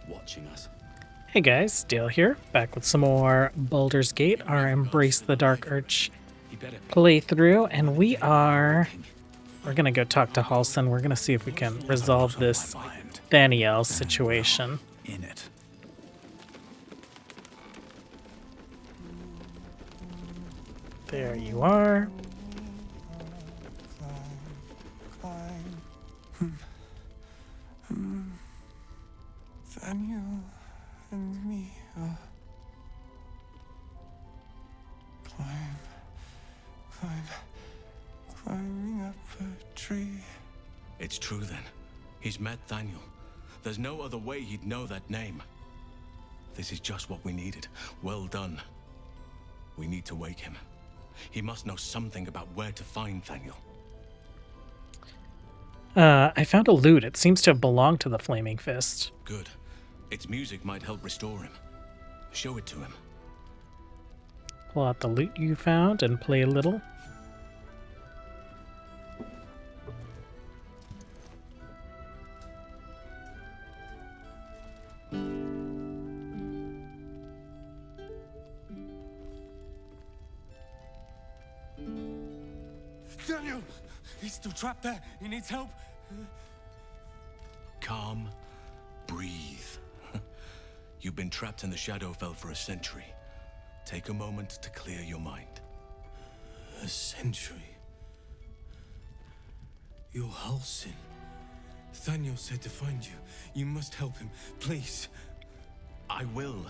watching us. Hey guys, Dale here, back with some more Baldur's Gate, our Embrace the Dark Arch playthrough, and we're gonna go talk to Halson. We're gonna see if we can resolve this Thaniel situation. In it. There you are. Thaniel and me are climbing up a tree. It's true then. He's met Thaniel. There's no other way he'd know that name. This is just what we needed. Well done. We need to wake him. He must know something about where to find Thaniel. I found a lute. It seems to have belonged to the Flaming Fist. Good. Its music might help restore him. Show it to him. Pull out the lute you found and play a little. Thaniel! He's still trapped there. He needs help. Calm. Breathe. You've been trapped in the Shadowfell for a century. Take a moment to clear your mind. A century? You're Halsin. Thaniel said to find you. You must help him, please. I will,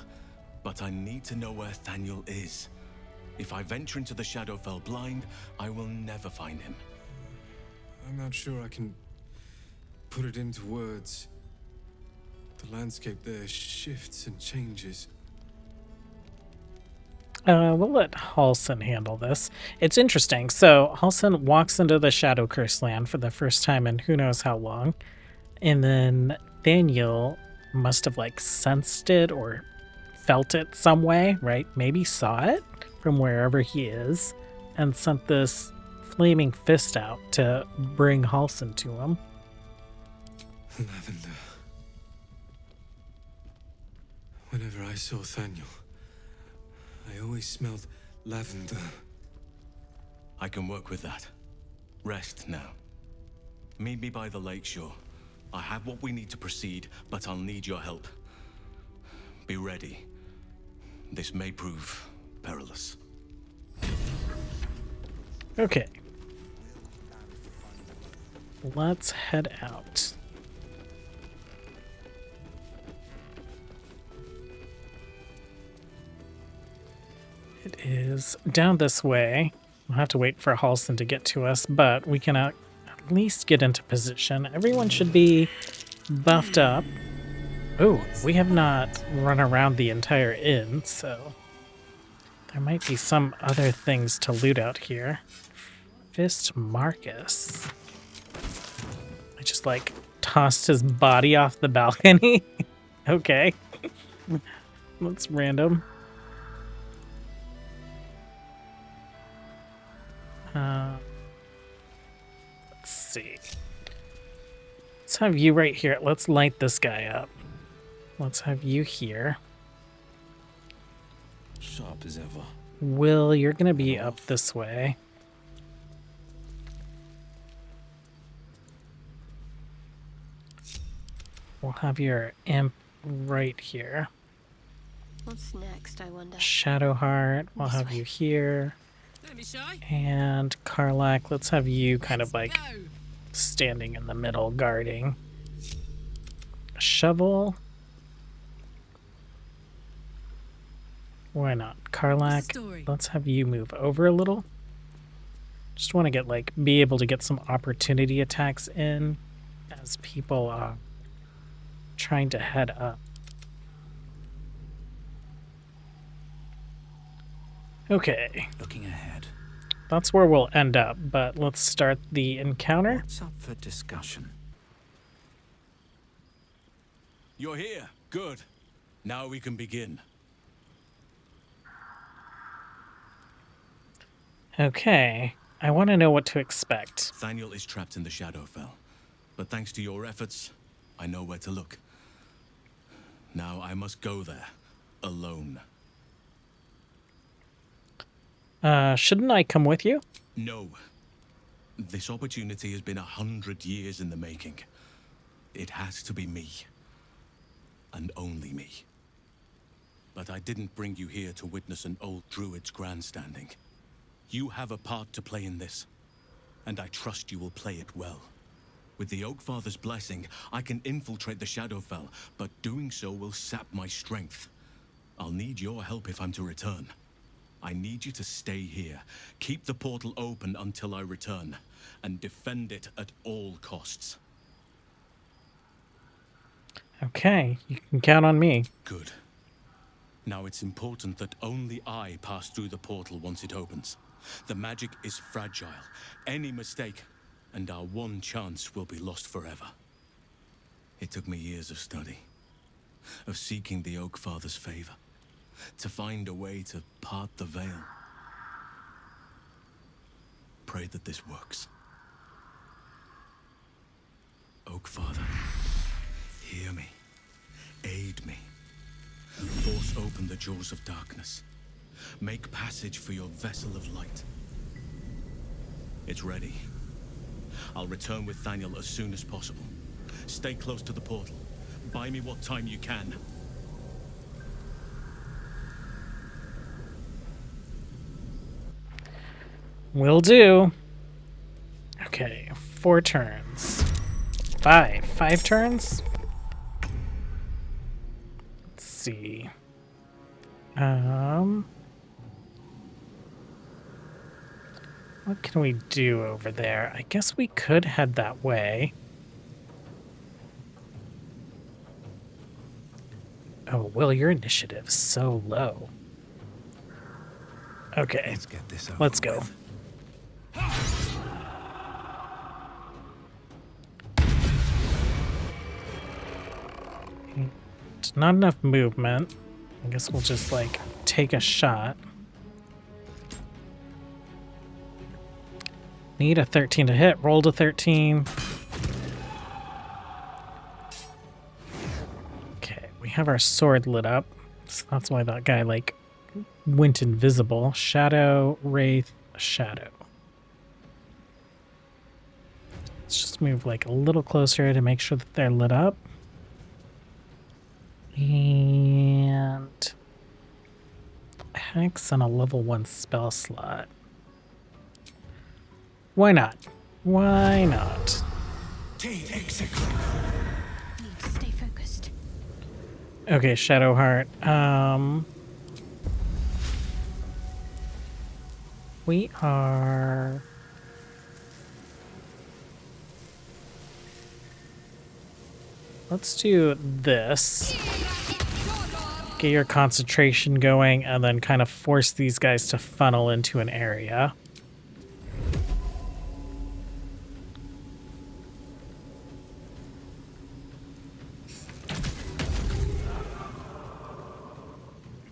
but I need to know where Thaniel is. If I venture into the Shadowfell blind, I will never find him. I'm not sure I can put it into words. The landscape there shifts and changes. We'll let Halson handle this. It's interesting. So Halson walks into the Shadow Curse land for the first time in who knows how long. And then Thaniel must have like sensed it or felt it some way, right? Maybe saw it from wherever he is and sent this flaming fist out to bring Halson to him. Lavender. Whenever I saw Thaniel, I always smelled lavender. I can work with that. Rest now. Meet me by the lakeshore. I have what we need to proceed, but I'll need your help. Be ready. This may prove perilous. Okay. Let's head out. It is down this way. We'll have to wait for Halson to get to us, but we can at least get into position. Everyone should be buffed up. Oh, we have not run around the entire inn, so there might be some other things to loot out here. Fist Marcus. I just like tossed his body off the balcony. Okay. That's random. Let's see. Let's have you right here. Let's light this guy up. Let's have you here. Sharp as ever. Will, you're gonna be up this way. We'll have your imp right here. What's next, I wonder? Shadowheart, we'll have you here. And Karlak, let's have you kind of like standing in the middle, guarding. Shovel. Why not? Karlak, let's have you move over a little. Just want to get like, be able to get some opportunity attacks in as people are trying to head up. Okay. Looking ahead. That's where we'll end up, but let's start the encounter. What's up for discussion? You're here. Good. Now we can begin. Okay. I want to know what to expect. Thaniel is trapped in the Shadowfell, but thanks to your efforts, I know where to look. now I must go there, alone. Shouldn't I come with you? No. This opportunity has been 100 years in the making. It has to be me. And only me. But I didn't bring you here to witness an old druid's grandstanding. You have a part to play in this, and I trust you will play it well. With the Oakfather's blessing, I can infiltrate the Shadowfell, but doing so will sap my strength. I'll need your help if I'm to return. I need you to stay here, keep the portal open until I return, and defend it at all costs. Okay, you can count on me. Good. Now it's important that only I pass through the portal once it opens. The magic is fragile. Any mistake, and our one chance will be lost forever. It took me years of study, of seeking the Oakfather's favor, to find a way to part the veil. Pray that this works. Oakfather, hear me. Aid me. Force open the jaws of darkness. Make passage for your vessel of light. It's ready. I'll return with Thaniel as soon as possible. Stay close to the portal. Buy me what time you can. Will do. Okay, 4 turns. 5 turns? Let's see. What can we do over there? I guess we could head that way. Oh, Will, your initiative's so low. Okay, Let's get this over let's go. with. It's not enough movement. I guess we'll just, like, take a shot. Need a 13 to hit. Rolled a 13. Okay, we have our sword lit up. So that's why that guy, like, went invisible. Shadow, Wraith, Shadow. Let's just move, like, a little closer to make sure that they're lit up. And Hex on a level 1 spell slot. Why not? Why not? Need to stay focused. Okay, Shadowheart. We are... Let's do this. Get your concentration going and then kind of force these guys to funnel into an area.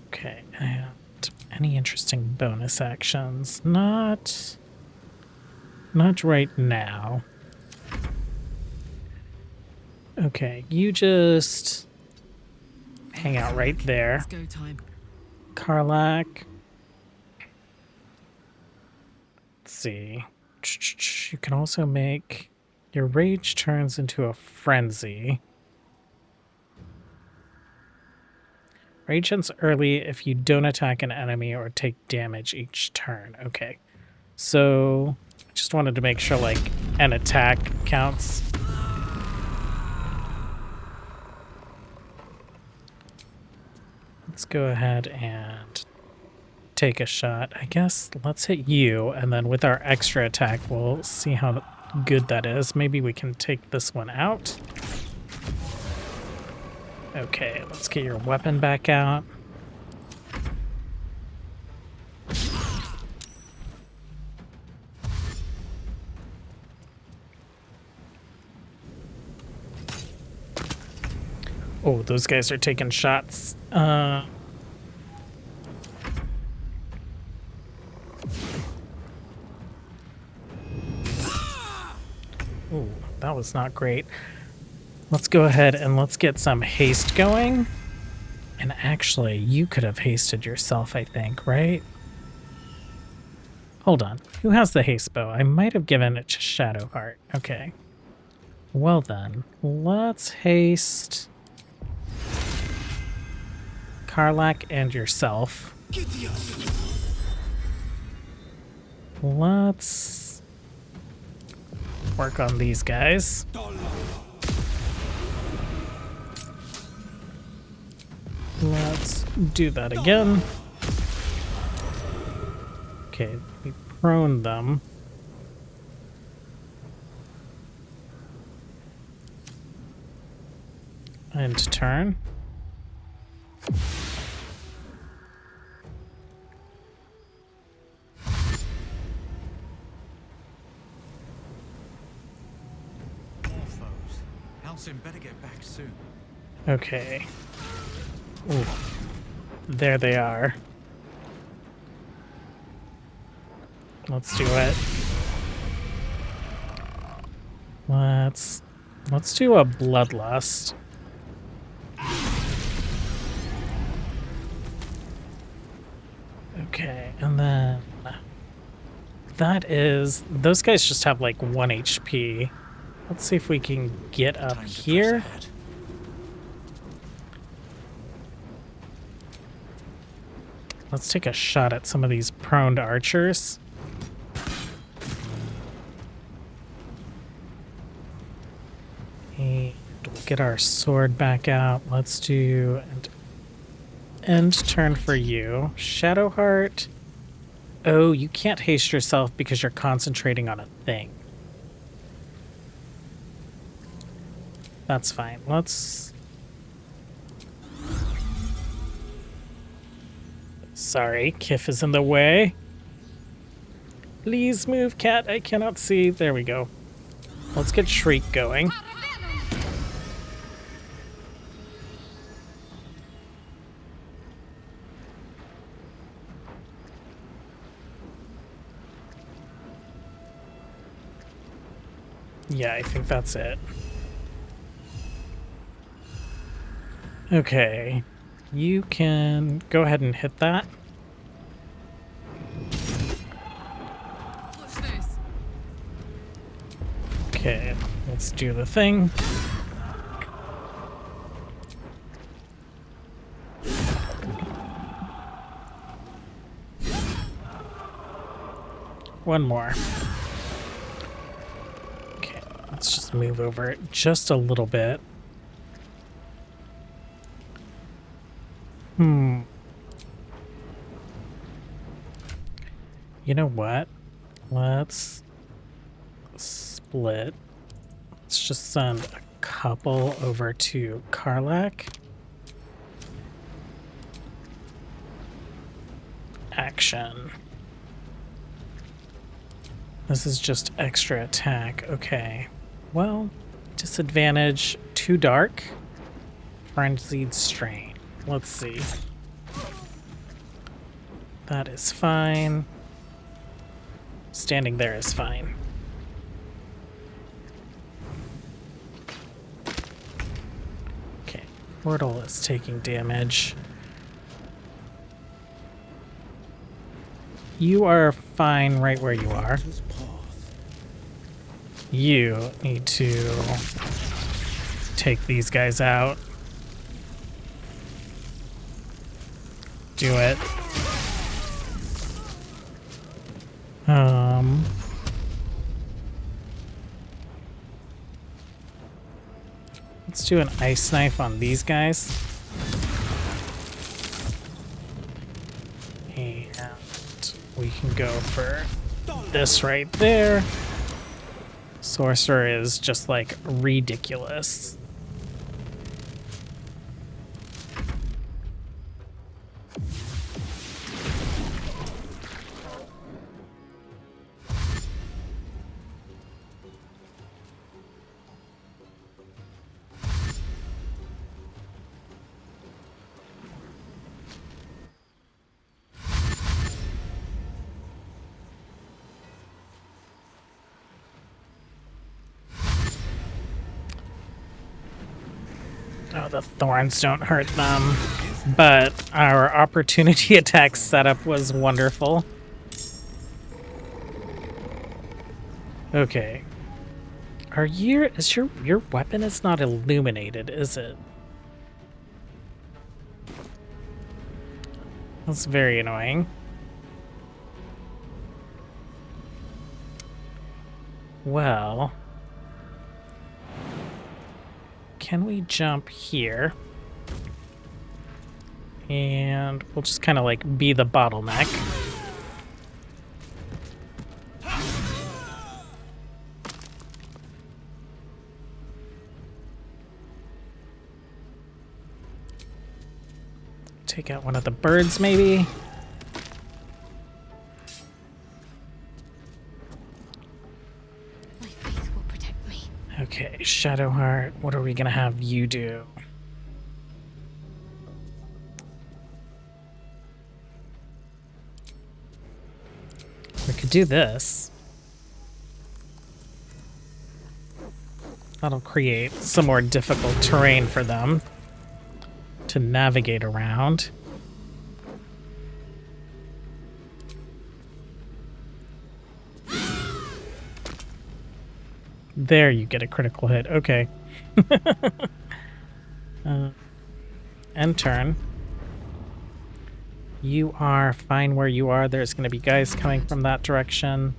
Okay, and any interesting bonus actions? Not right now. Okay, you just hang out right there. It's go time. Karlak. Let's see. You can also make your rage turns into a frenzy. Rage ends early if you don't attack an enemy or take damage each turn. Okay. So I just wanted to make sure, like, an attack counts. Let's go ahead and take a shot. I guess let's hit you, and then with our extra attack, we'll see how good that is. Maybe we can take this one out. Okay, let's get your weapon back out. Oh, those guys are taking shots. Oh, that was not great. Let's go ahead and let's get some haste going. And actually, you could have hasted yourself, I think, right? Hold on. Who has the haste bow? I might have given it to Shadowheart. Okay. Well then, let's haste Karlak and yourself. Let's work on these guys. Let's do that again. Okay, we prone them. End turn. More foes. Halcyon better get back soon. Okay. Ooh. There they are. Let's do it. Let's do a bloodlust. Okay, and then those guys just have like 1 HP. Let's see if we can get up Time to press here. ahead. Let's take a shot at some of these prone archers. And we'll get our sword back out. Let's do an end turn for you. Shadowheart. Oh, you can't haste yourself because you're concentrating on a thing. That's fine. Let's... Sorry, Kif is in the way. Please move, cat. I cannot see. There we go. Let's get Shriek going. Yeah, I think that's it. Okay. You can go ahead and hit that. Watch this. Okay, let's do the thing. One more. Okay, let's just move over it just a little bit. You know what? Let's split. Let's just send a couple over to Karlak. Action. This is just extra attack. Okay. Well, disadvantage, too dark. Frenzied strain. Let's see. That is fine. Standing there is fine. Okay, Portal is taking damage. You are fine right where you are. You need to take these guys out. Do it. Let's do an ice knife on these guys. And we can go for this right there. Sorcerer is just like ridiculous. Oh, the thorns don't hurt them. But our opportunity attack setup was wonderful. Okay. Is your weapon is not illuminated, is it? That's very annoying. Well, can we jump here? And we'll just kind of like be the bottleneck. Take out one of the birds, maybe. My faith will protect me. Okay, Shadowheart, what are we gonna have you do? We could do this. That'll create some more difficult terrain for them to navigate around. There, you get a critical hit. Okay. End turn. You are fine where you are. There's going to be guys coming from that direction.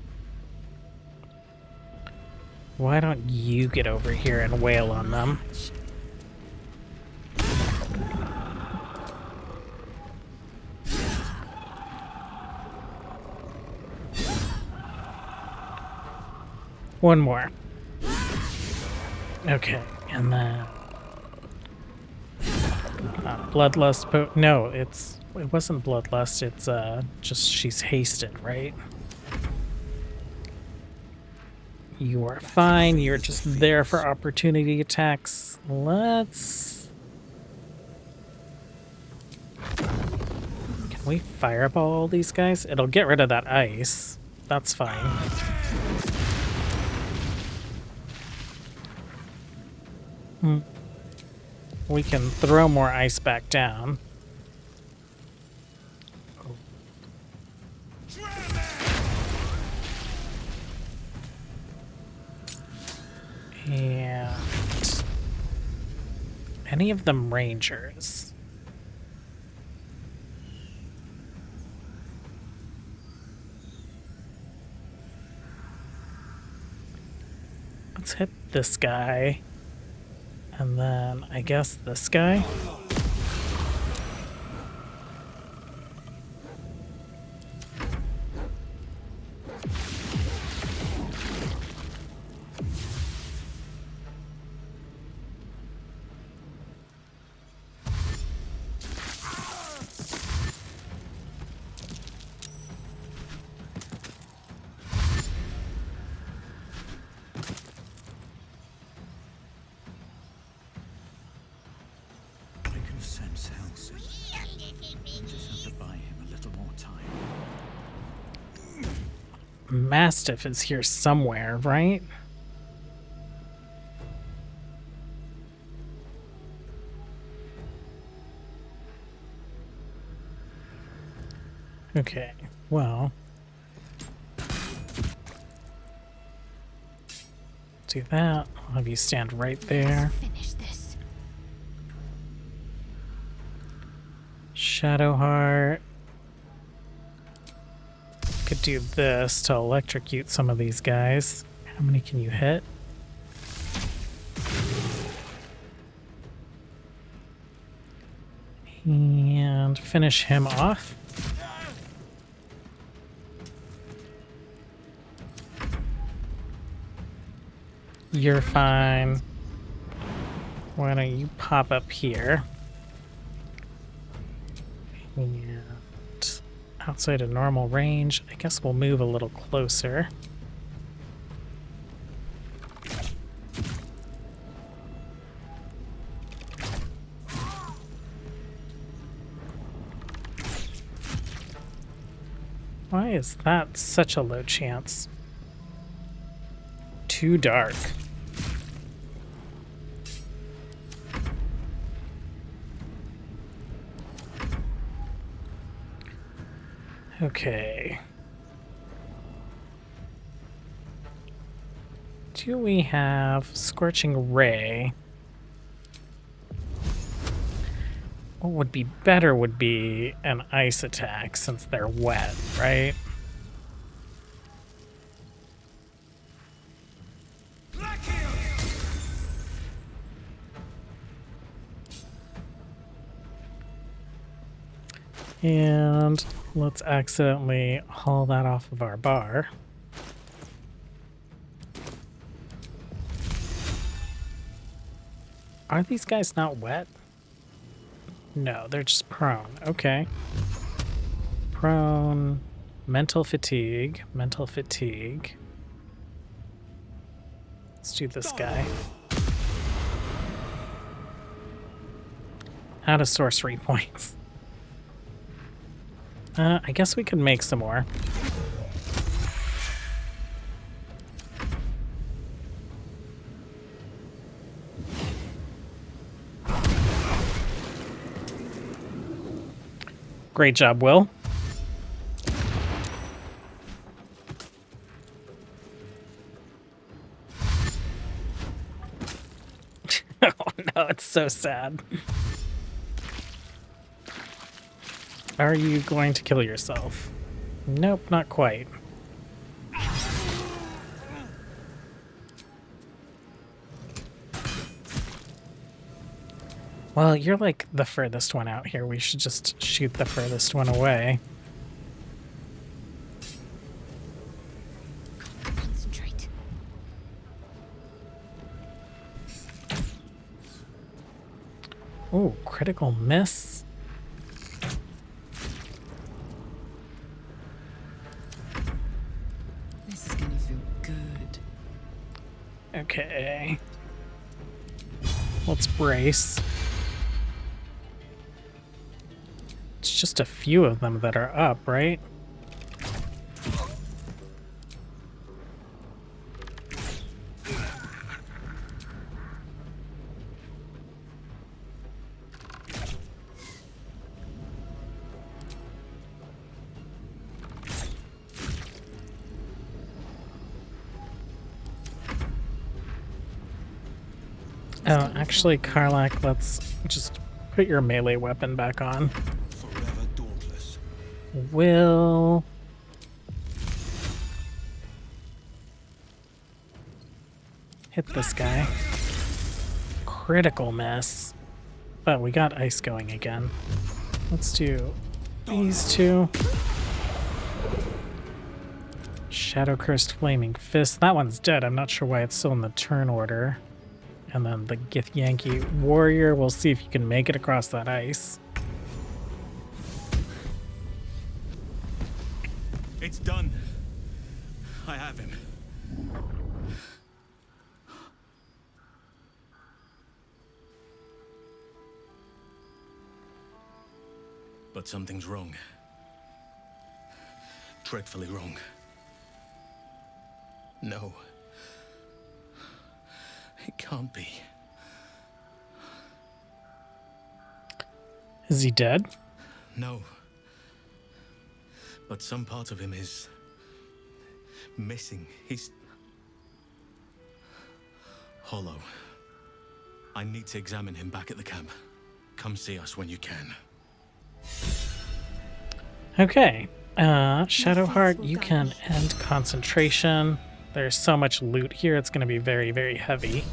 Why don't you get over here and wail on them? One more. Okay, and then Bloodlust. No, it wasn't Bloodlust. It's just she's hasted, right? You are fine. You're just there for opportunity attacks. Let's. Can we fireball all these guys? It'll get rid of that ice. That's fine. We can throw more ice back down. And any of them rangers? Let's hit this guy. And then, I guess, this guy? Mastiff is here somewhere, right? Okay, well. Do that. I'll have you stand right there. Finish this. Shadowheart. Could do this to electrocute some of these guys. How many can you hit? And finish him off. You're fine. Why don't you pop up here? And outside of normal range, I guess we'll move a little closer. Why is that such a low chance? Too dark. Okay. Do we have Scorching Ray? What would be better would be an ice attack since they're wet, right? And let's accidentally haul that off of our bar. Are these guys not wet? No, they're just prone. Okay. Prone. Mental fatigue. Mental fatigue. Let's do this guy. Out of sorcery points. I guess we could make some more. Great job, Will. Oh no, it's so sad. Are you going to kill yourself? Nope, not quite. Well, you're like the furthest one out here. We should just shoot the furthest one away. Concentrate. Ooh, critical miss. This is gonna feel good. Okay. Let's brace. It's just a few of them that are up, right? Oh, actually, Karlak, let's just put your melee weapon back on. Forever dauntless. Will... hit this guy. Critical miss. But we got ice going again. Let's do these two. Shadow Cursed Flaming Fist. That one's dead. I'm not sure why it's still in the turn order. And then the Githyanki Warrior. We'll see if you can make it across that ice. It's done. I have him. But something's wrong. Dreadfully wrong. No. It can't be. Is he dead? No. But some part of him is missing. He's hollow. I need to examine him back at the camp. Come see us when you can. Okay. Shadowheart, you can end concentration. There's so much loot here, it's going to be very, very heavy.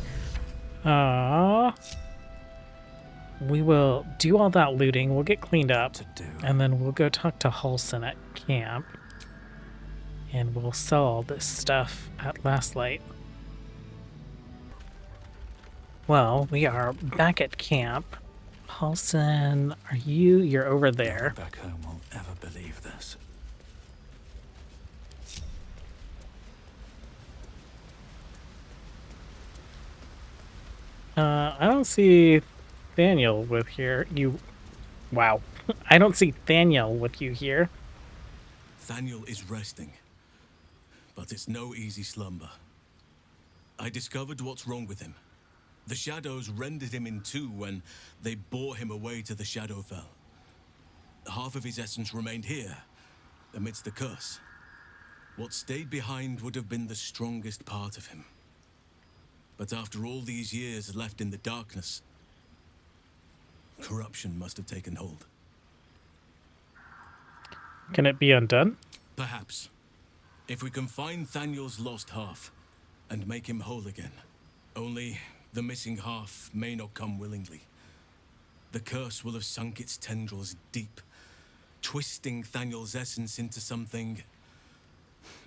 We will do all that looting, we'll get cleaned up, and then we'll go talk to Halsin at camp. And we'll sell all this stuff at Last Light. Well, we are back at camp. Halsin, are you? You're over there. Back home won't ever believe this. I don't see Thaniel with here. Wow. I don't see Thaniel with you here. Thaniel is resting, but it's no easy slumber. I discovered what's wrong with him. The shadows rendered him in two when they bore him away to the Shadowfell. Half of his essence remained here, amidst the curse. What stayed behind would have been the strongest part of him. But after all these years left in the darkness, corruption must have taken hold. Can it be undone? Perhaps. If we can find Thaniel's lost half and make him whole again. Only the missing half may not come willingly. The curse will have sunk its tendrils deep, twisting Thaniel's essence into something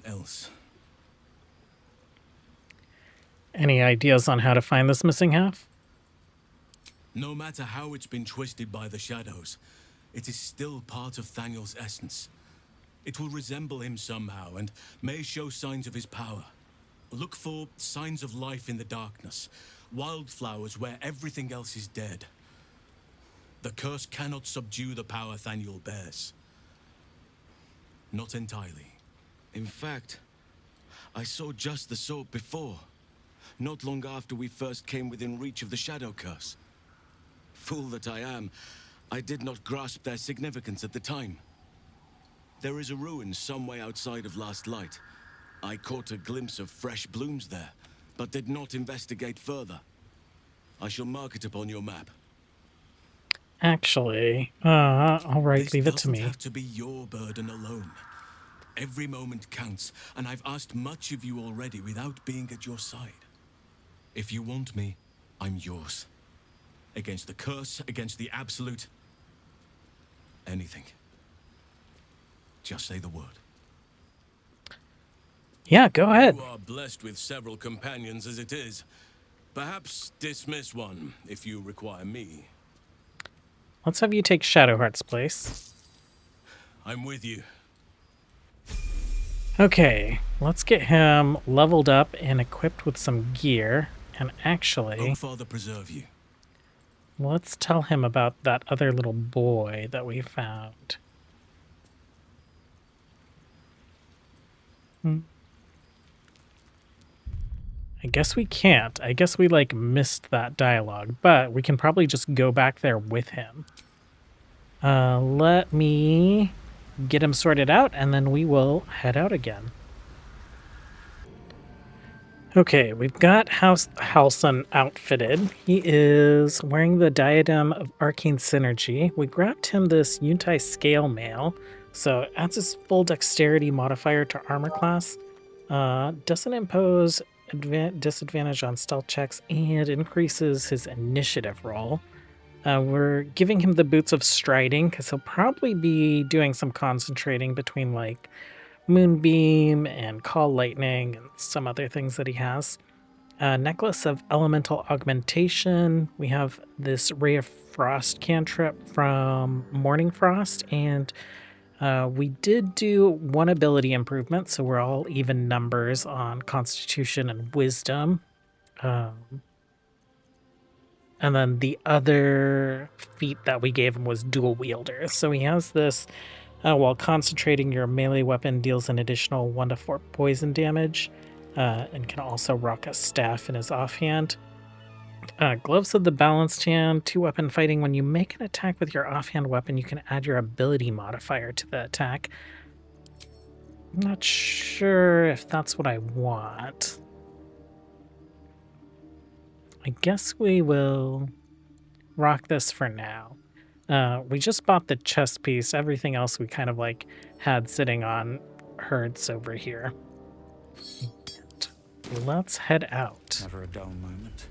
else. Any ideas on how to find this missing half? No matter how it's been twisted by the shadows, it is still part of Thaniel's essence. It will resemble him somehow and may show signs of his power. Look for signs of life in the darkness, wildflowers where everything else is dead. The curse cannot subdue the power Thaniel bears. Not entirely. In fact, I saw just the sort before, not long after we first came within reach of the shadow curse. Fool that I am, I did not grasp their significance at the time. There is a ruin some way outside of Last Light. I caught a glimpse of fresh blooms there, but did not investigate further. I shall mark it upon your map. Actually, all right, This leave it to doesn't me. have to be your burden alone. Every moment counts, and I've asked much of you already without being at your side. If you want me, I'm yours. Against the curse, against the absolute. Anything. Just say the word. Yeah, go ahead. You are blessed with several companions as it is. Perhaps dismiss one if you require me. Let's have you take Shadowheart's place. I'm with you. Okay, let's get him leveled up and equipped with some gear. And actually, Oh, Father, preserve you. let's tell him about that other little boy that we found. I guess we can't. I guess we, like, missed that dialogue, but we can probably just go back there with him. Let me get him sorted out, and then we will head out again. Okay, we've got Halson outfitted. He is wearing the Diadem of Arcane Synergy. We grabbed him this Yuntai Scale Mail, so it adds his full dexterity modifier to armor class. Doesn't impose disadvantage on stealth checks and increases his initiative roll. We're giving him the Boots of Striding because he'll probably be doing some concentrating between like Moonbeam and Call Lightning and some other things that he has. Necklace of Elemental Augmentation. We have this Ray of Frost cantrip from Morning Frost, and we did do one ability improvement, so we're all even numbers on Constitution and Wisdom. And then the other feat that we gave him was Dual Wielder. So he has this, while concentrating, your melee weapon deals an additional 1 to 4 poison damage, and can also rock a staff in his offhand. Gloves of the Balanced Hand, 2-weapon fighting. When you make an attack with your offhand weapon, you can add your ability modifier to the attack. I'm not sure if that's what I want. I guess we will rock this for now. We just bought the chest piece. Everything else we kind of like had sitting on herds over here. Let's head out. Never a dull moment.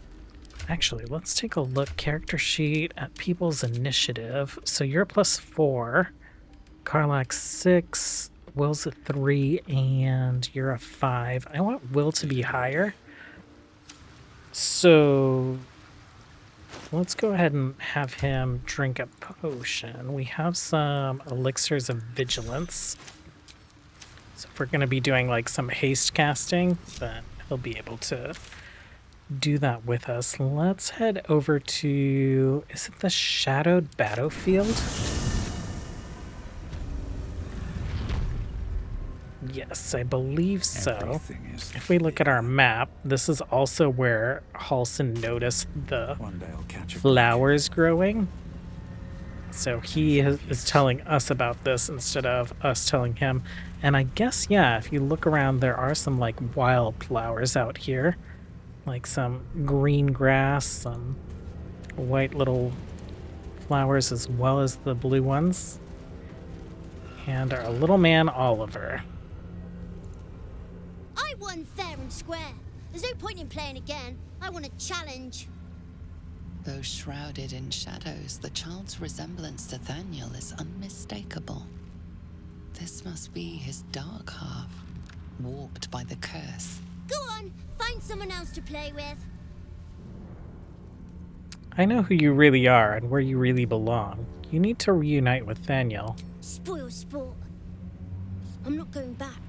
Actually, let's take a look. Character sheet at people's initiative. So you're +4, Karlak 6, Will's a 3, and you're a 5. I want Will to be higher. So let's go ahead and have him drink a potion. We have some elixirs of vigilance. So if we're going to be doing like some haste casting, then he'll be able to do that with us. Let's head over to, is it the Shadowed Battlefield? Yes, I believe so. Everything is If we look at our map, this is also where Halson noticed the one day I'll catch a flowers growing. So he is telling us about this instead of us telling him. And I guess, yeah, if you look around, there are some like wildflowers out here. Like some green grass, some white little flowers as well as the blue ones. And our little man Oliver. I won fair and square. There's no point in playing again. I want a challenge. Though shrouded in shadows, the child's resemblance to Thaniel is unmistakable. This must be his dark half, warped by the curse. Go on, find someone else to play with. I know who you really are and where you really belong. You need to reunite with Thaniel. Spoil sport. I'm not going back.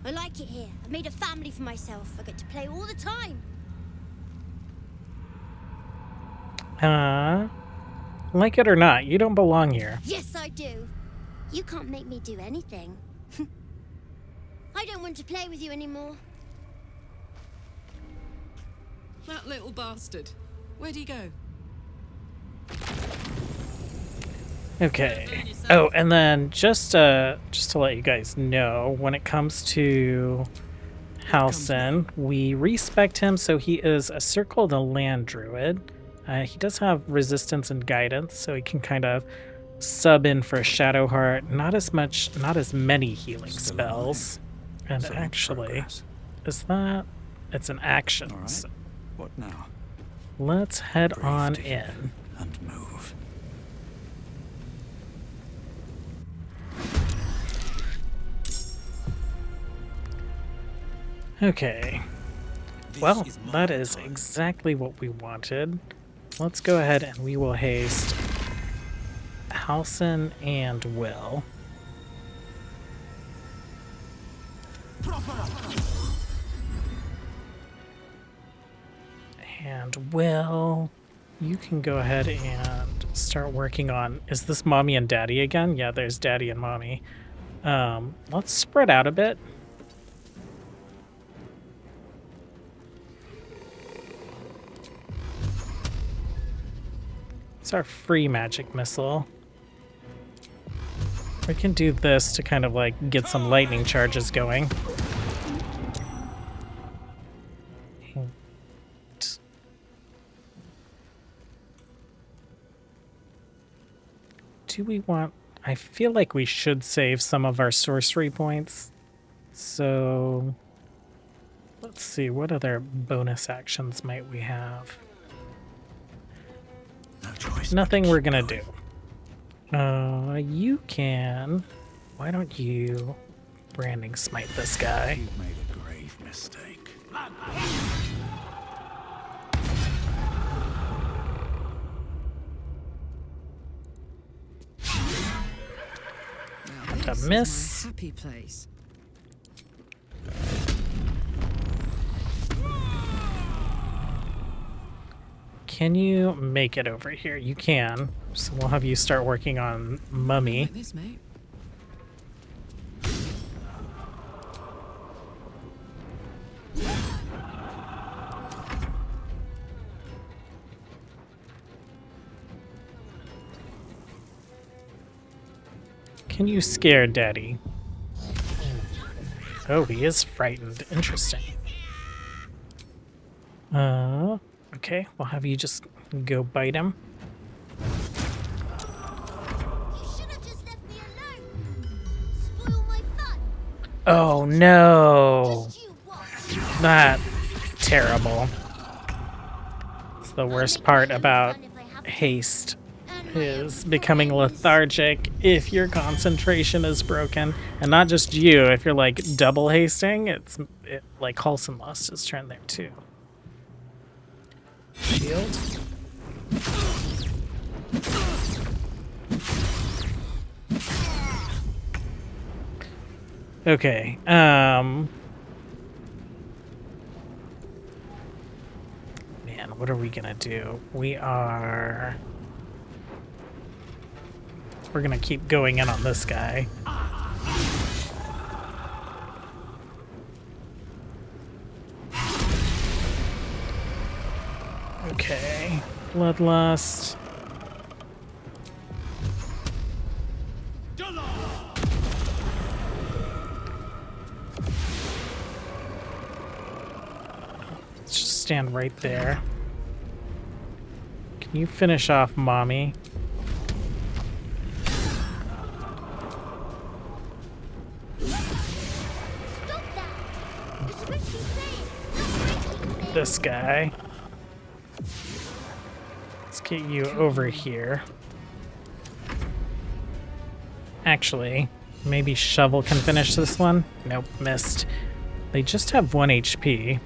I like it here. I've made a family for myself. I get to play all the time. Like it or not, you don't belong here. Yes, I do. You can't make me do anything. I don't want to play with you anymore. That little bastard. Where'd he go? Okay. Oh, and then just to let you guys know, when it comes to Halsin, we respect him, so he is a Circle of the Land Druid. He does have resistance and guidance, so he can kind of sub in for Shadowheart. Not as many healing spells. And So actually, progress. is that? It's an action. All right. So What now? let's head Breathe on deep in. and move. Okay. Well, that is exactly what we wanted. Let's go ahead and we will haste Halsin and Will. And Will, you can go ahead and start working on... Is this Mommy and Daddy again? Yeah, there's Daddy and Mommy. Let's spread out a bit. It's our free magic missile. We can do this to kind of like get some lightning charges going. Do we want... I feel like we should save some of our sorcery points. So let's see, what other bonus actions might we have? No choice. Nothing we're gonna do. You can... Why don't you branding smite this guy? You've made a grave mistake. Now, To this is miss. my happy place. Can you make it over here? You can. So we'll have you start working on Mummy. Like this, mate. Can you scare Daddy? Oh, he is frightened. Interesting. Okay, we'll have you just go bite him. You should have just left me alone. Spoil my fun. Oh no! Just you watch. That terrible. It's the worst part about haste is becoming lethargic if your concentration is broken, and not just you. If you're like double hasting, like Halsin lost his turn there too. Shield. Okay. Man, what are we gonna do? We're gonna keep going in on this guy. Okay. Bloodlust. stand right there. Can you finish off Mommy? Stop that! You're supposed to be playing. This guy. Let's get you over here. Actually, maybe Shovel can finish this one? Nope, missed. They just have 1 HP.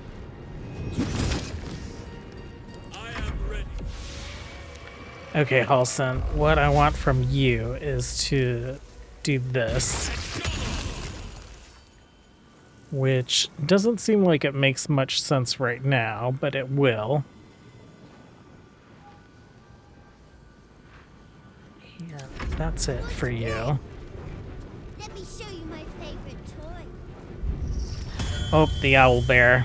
Okay, Halson, what I want from you is to do this. Which doesn't seem like it makes much sense right now, but it will. Here, that's it for you. Let me show you my favorite toy. Oh, the owl bear.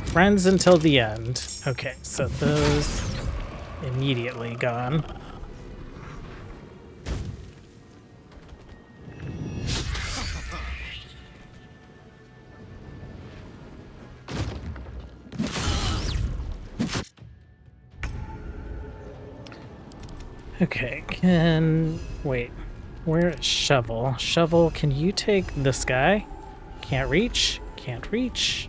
Friends until the end. Okay, so those immediately gone. Okay, wait, where is Shovel? Shovel, can you take this guy? Can't reach, can't reach.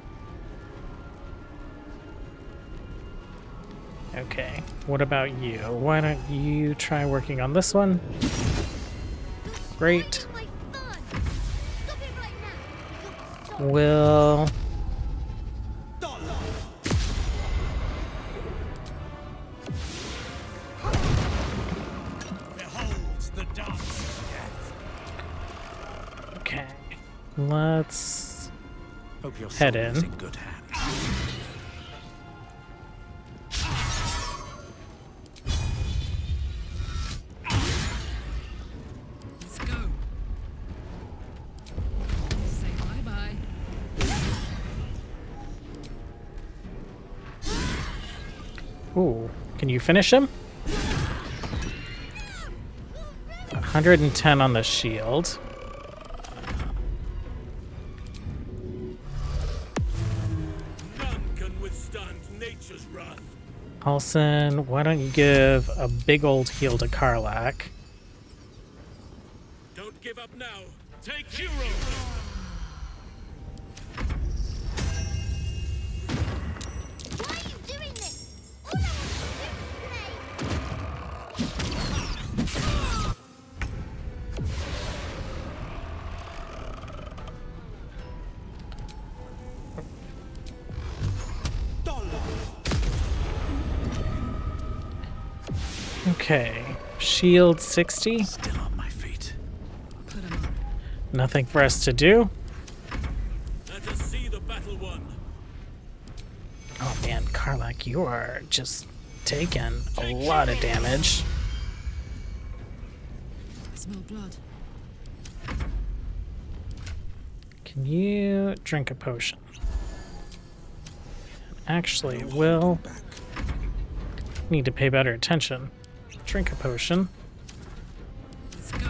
Okay, what about you? Why don't you try working on this one? Great. My fun. Stop it right now. You're so Will... Behold the dance. Okay, let's Hope your head soul in. is in good hands. Let's go. Say bye-bye. Ooh, can you finish him? 110 on the shield. None can withstand nature's wrath. Halson, why don't you give a big old heal to Karlak? Don't give up now. Take hero. Why are you doing this? All I want to do is play. Okay, shield 60. Still on my feet. Put him up. Nothing for us to do. Let us see the battle won. Oh man, Karlak, you are just taking a lot of damage. Smell blood. Can you drink a potion? Actually, Will need to pay better attention. Drink a potion. Let's go.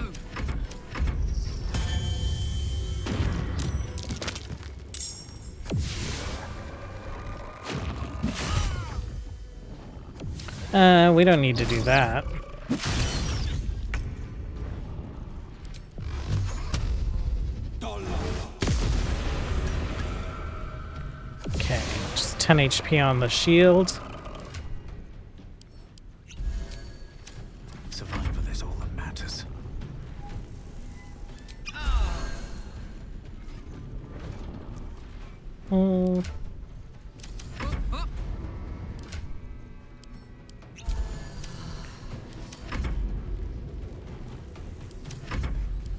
We don't need to do that. Okay, just 10 HP on the shield. Survival is all that matters. Oh,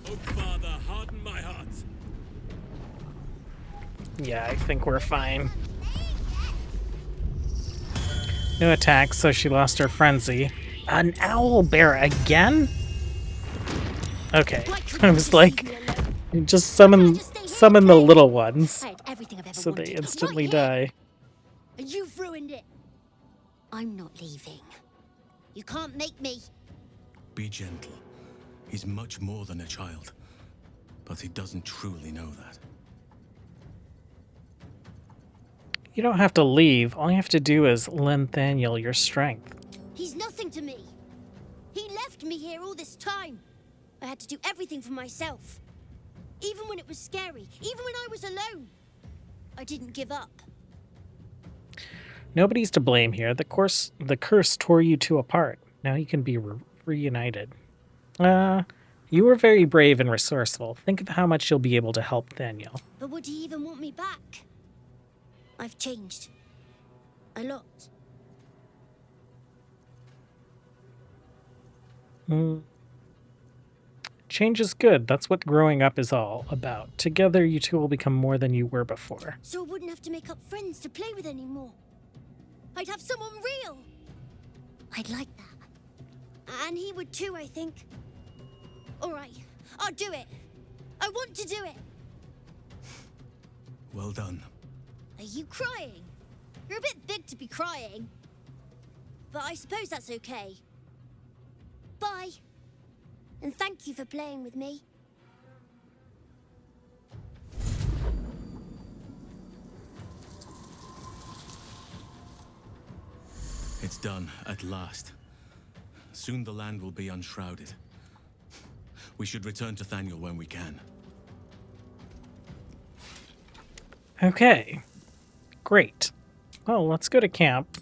Oh, Father, harden my heart. yeah, I think we're fine. No attacks, so she lost her frenzy. An owl bear again? Okay, I was like, just summon the little ones, I had everything I've ever so wanted. they instantly right here. die. And you've ruined it. I'm not leaving. You can't make me. Be gentle. He's much more than a child. But he doesn't truly know that. You don't have to leave. All you have to do is lend Thaniel your strength. He's nothing to me. He left me here all this time. I had to do everything for myself. Even when it was scary, even when I was alone. I didn't give up. Nobody's to blame here. The curse tore you two apart. Now you can be reunited. You were very brave and resourceful. Think of how much you'll be able to help Thaniel. But would he even want me back? I've changed. A lot. Change is good. That's what growing up is all about. Together, you two will become more than you were before. So I wouldn't have to make up friends to play with anymore. I'd have someone real. I'd like that. And he would too, I think. All right, I'll do it. I want to do it. Well done. Are you crying? You're a bit big to be crying. But I suppose that's okay. Bye. And thank you for playing with me. It's done, at last. Soon the land will be unshrouded. We should return to Thaniel when we can. Okay. Great. Well, let's go to camp.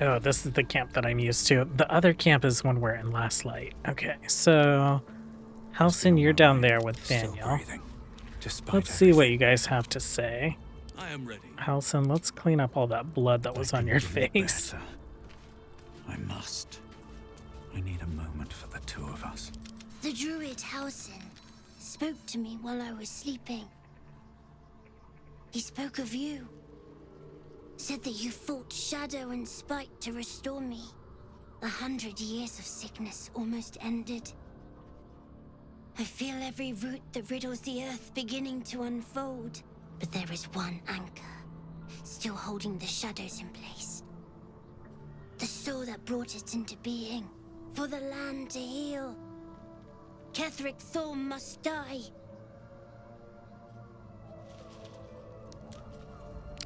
Oh, this is the camp that I'm used to. The other camp is when we're in Last Light. Okay, so Halsin, you're down there with Thaniel. Let's see what you guys have to say. I am ready. Halsin, let's clean up all that blood that was on your face. I must. I need a moment for the two of us. The druid Halsin spoke to me while I was sleeping. He spoke of you. Said that you fought shadow and spite to restore me. 100 years of sickness almost ended. I feel every root that riddles the earth beginning to unfold. But there is one anchor, still holding the shadows in place. The soul that brought it into being, for the land to heal. Ketheric Thorm must die.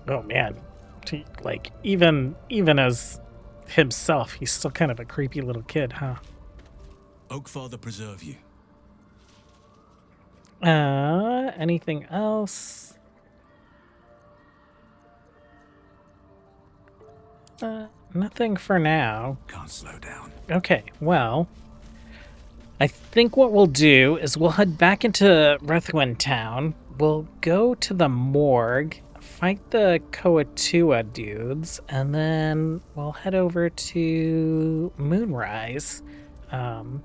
Oh man. Like, even as himself, he's still kind of a creepy little kid, huh? Oakfather preserve you. Anything else? Nothing for now. Can't slow down. Okay, well, I think what we'll do is we'll head back into Rethwin Town. We'll go to the morgue, fight the Koatua dudes, and then we'll head over to Moonrise and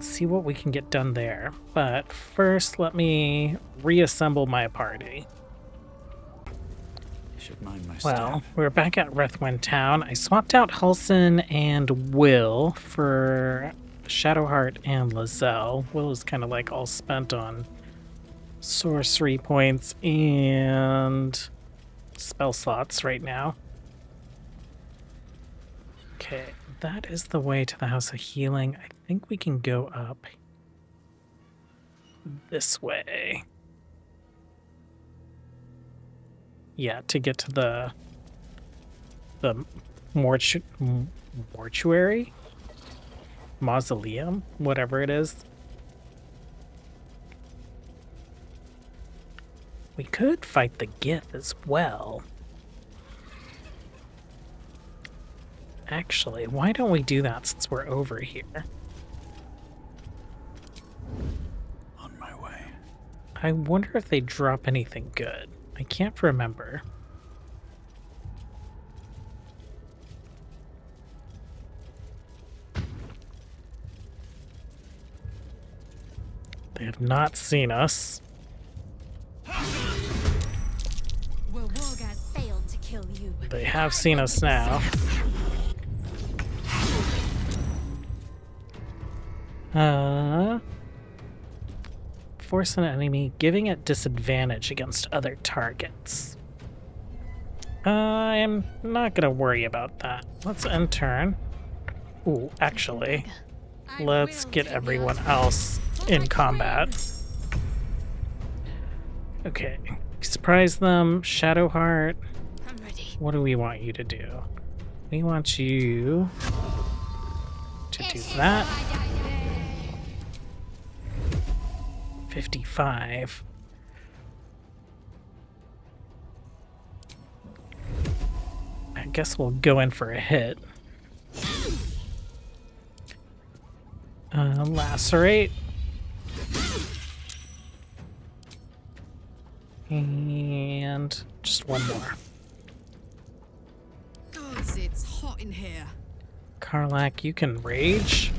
see what we can get done there. But first, let me reassemble my party. Should mind my Well, step. we're back at Rethwin Town. I swapped out Halsin and Will for Shadowheart and Lizelle. Will is kind of like all spent on sorcery points and spell slots right now. Okay, that is the way to the House of Healing. I think we can go up this way. Yeah, to get to the mortuary? Mausoleum? Whatever it is. We could fight the Gith as well. Actually, why don't we do that since we're over here? On my way. I wonder if they drop anything good. I can't remember. They have not seen us. Well, Wargaz failed to kill you. They have seen us now. Force an enemy, giving it disadvantage against other targets. I'm not gonna worry about that. Let's end turn. Ooh, actually, let's get everyone else in combat. Okay. Surprise them. Shadowheart. I'm ready. What do we want you to do? We want you to do that. 55. I guess we'll go in for a hit. Lacerate. And just one more. Gods, it's hot in here. Karlak, you can rage.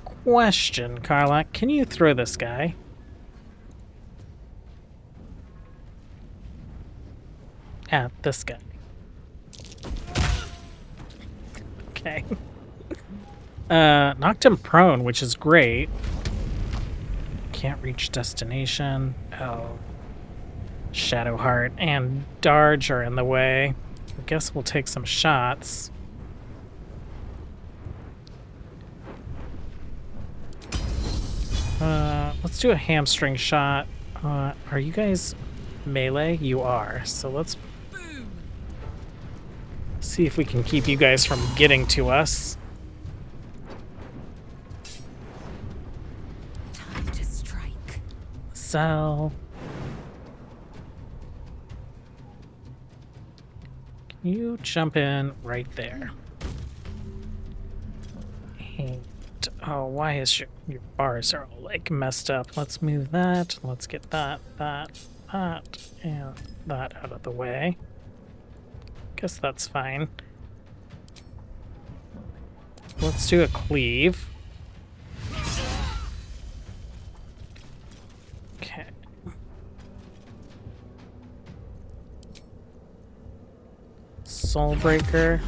Question, Karlak, can you throw this guy? At this guy. Okay. Knocked him prone, which is great. Can't reach destination. Oh. Shadowheart and Darge are in the way. I guess we'll take some shots. Let's do a hamstring shot. Are you guys melee? You are. So let's see if we can keep you guys from getting to us. Time to strike. So can you jump in right there? And oh, why is your bars are all like messed up? Let's move that. Let's get that, and that out of the way. Guess that's fine. Let's do a cleave. Okay. Soulbreaker.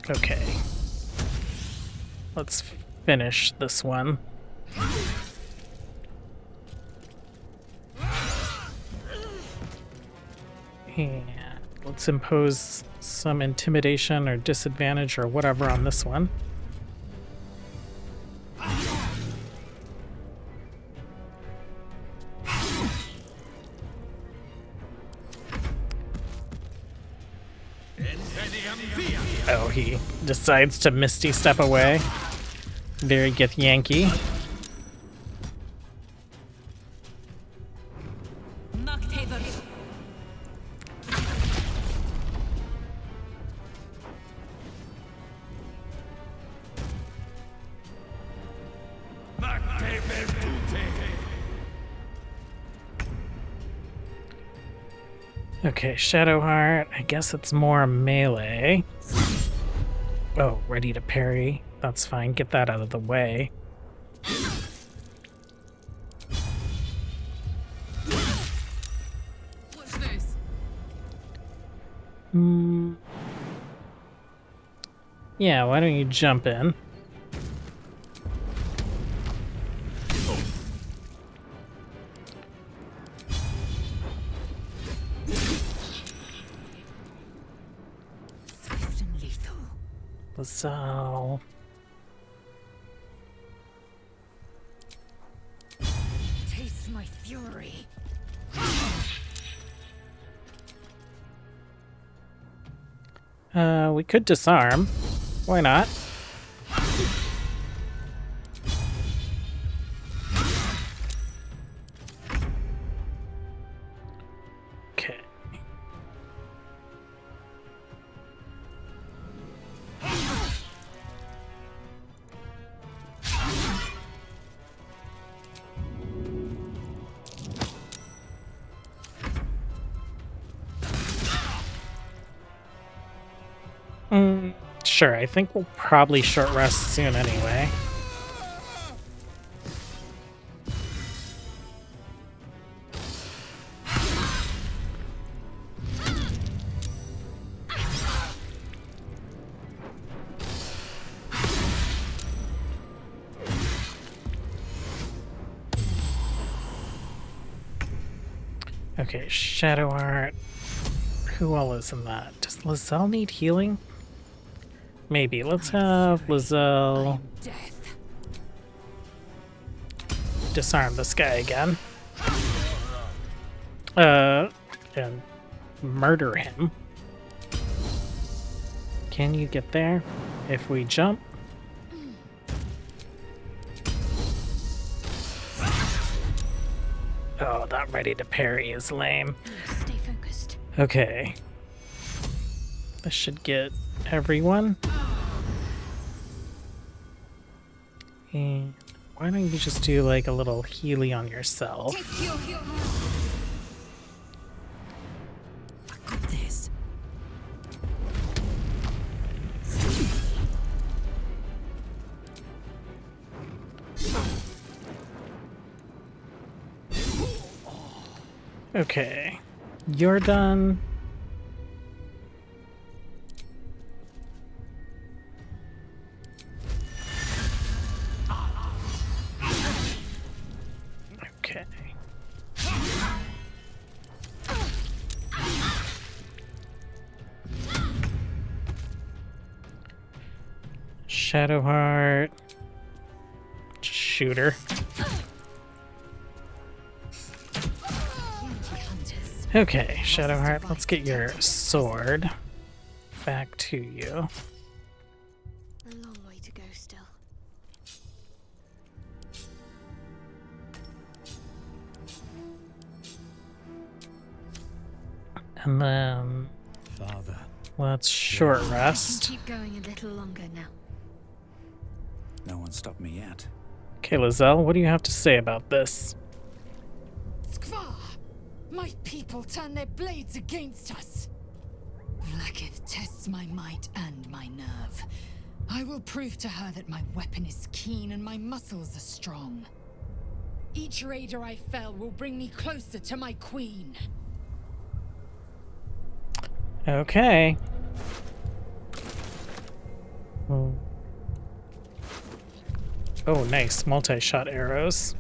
Okay. Let's finish this one. And let's impose some intimidation or disadvantage or whatever on this one. Oh, he decides to Misty Step away. Very Githyanki. Okay, Shadowheart. I guess it's more melee. Oh, ready to parry. That's fine. Get that out of the way. What's this? Yeah, why don't you jump in? Swift and lethal. So... Taste my fury. we could disarm. Why not? Okay. Sure, I think we'll probably short rest soon anyway. Okay, Shadow Art. Who all is in that? Does Lizelle need healing? maybe. Let's have Lizelle Death. disarm this guy again. And murder him. Can you get there if we jump? Oh, that ready to parry is lame. Stay focused. Okay. This should get everyone. And why don't you just do like a little healy on yourself? I got this. Okay. You're done. Okay. Shadowheart. Just shoot her. Okay, Shadowheart, let's get your sword back to you. A long way to go still. And then Father, let's short rest. Keep going a little longer now. no one stopped me yet. Okay, Lizelle, what do you have to say about this? Skvar! My people turn their blades against us. Vlaakith tests my might and my nerve. I will prove to her that my weapon is keen and my muscles are strong. Each raider I fell will bring me closer to my queen. Okay. Oh, nice. Multi-shot arrows.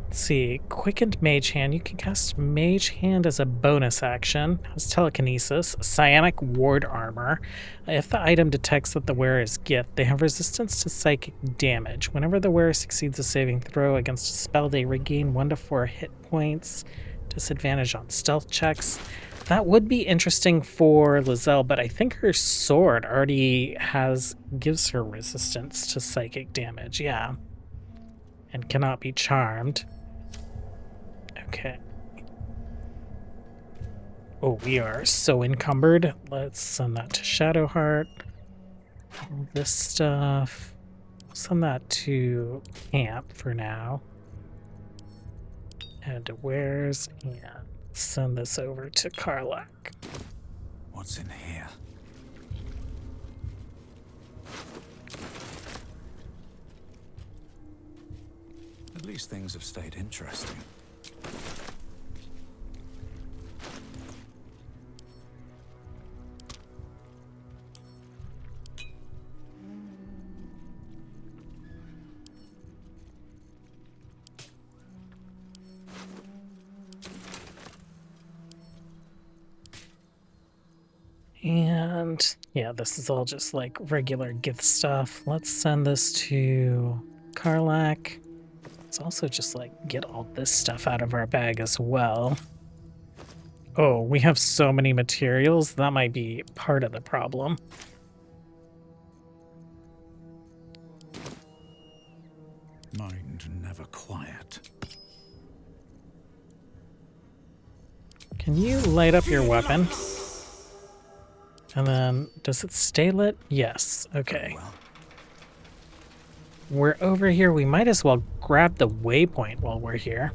Let's see. Quickened Mage Hand. You can cast Mage Hand as a bonus action. Has telekinesis. Psionic Ward Armor. If the item detects that the wearer is gift, they have resistance to psychic damage. Whenever the wearer succeeds a saving throw against a spell, they regain 1 to 4 hit points. Disadvantage on stealth checks. That would be interesting for Lizelle, but I think her sword already gives her resistance to psychic damage, yeah. And cannot be charmed. Okay. Oh, we are so encumbered. Let's send that to Shadowheart. All this stuff. Send that to camp for now. Add to wares and send this over to Karlach. What's in here? At least things have stayed interesting. And yeah, this is all just like regular gift stuff. Let's send this to Karlach. Let's also just like get all this stuff out of our bag as well. Oh, we have so many materials. That might be part of the problem. Mind never quiet. Can you light up your weapon? And then, does it stay lit? Yes. Okay. Well, We're over here. We might as well grab the waypoint while we're here.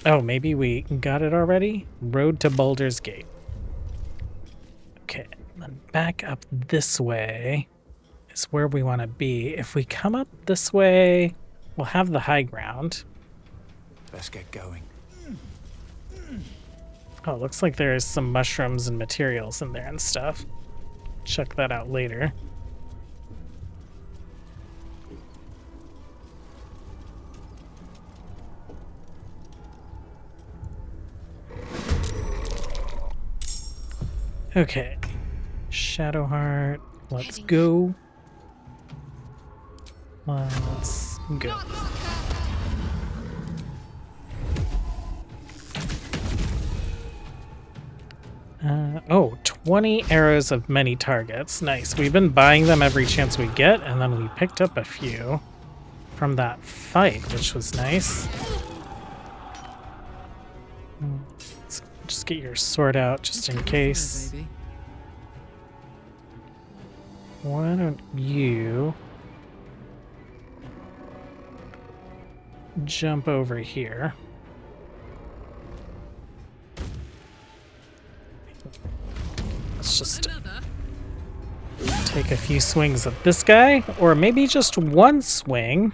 Oh, maybe we got it already? Road to Baldur's Gate. Okay, then back up this way is where we want to be. If we come up this way, we'll have the high ground. best get going. Oh, looks like there's some mushrooms and materials in there and stuff. Check that out later. Okay. Shadowheart. Let's go. Let's go. Oh, 20 arrows of many targets. Nice. We've been buying them every chance we get, and then we picked up a few from that fight, which was nice. Let's just get your sword out just in case. Why don't you jump over here? Let's just take a few swings at this guy, or maybe just one swing.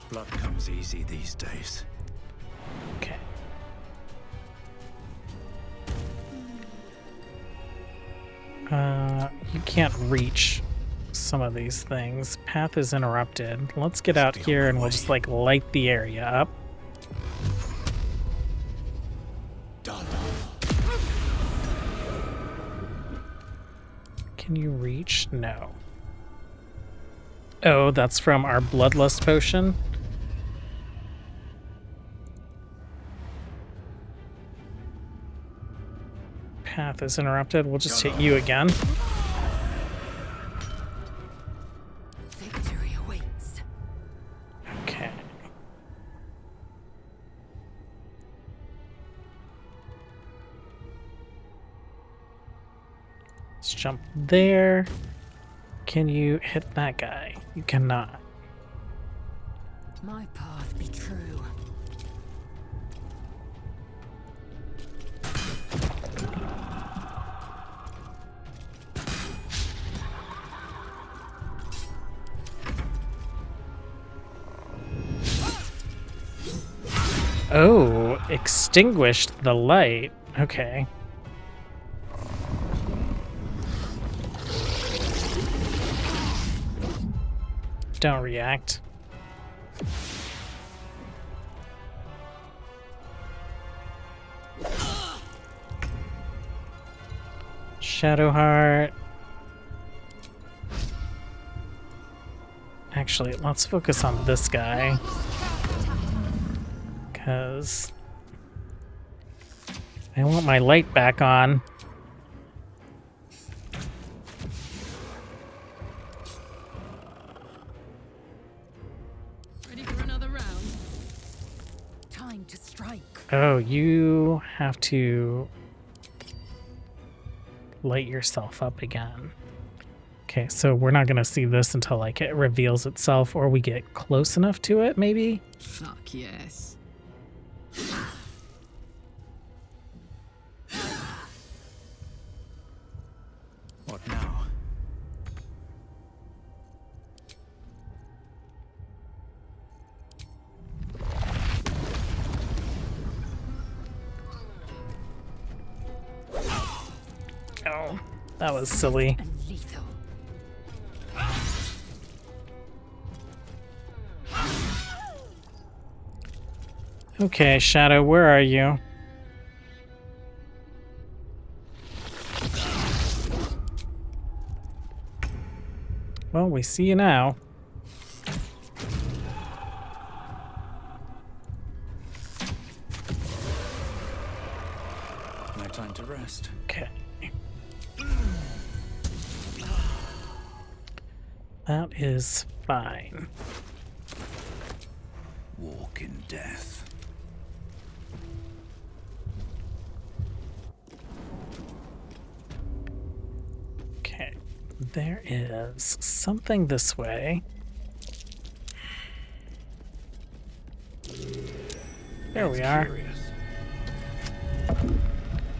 Blood comes easy these days. Okay. You can't reach some of these things. Path is interrupted. Let's get out here and we'll just like light the area up. Can you reach? No. Oh, that's from our bloodlust potion. Path is interrupted. We'll just hit you again. Victory awaits. Okay. Let's jump there. Can you hit that guy? You cannot. My path be true. Oh, extinguished the light. Okay. Don't react. Shadowheart. Actually, let's focus on this guy. Because I want my light back on. Ready for another round? Time to strike. Oh, you have to light yourself up again. Okay, so we're not gonna see this until like it reveals itself or we get close enough to it, maybe? Fuck yes. What now? Oh, that was silly. And lethal. Okay, Shadow, where are you? Well, we see you now. No time to rest. Okay. That is fine. Walk in death. Okay. There is something this way. There we are.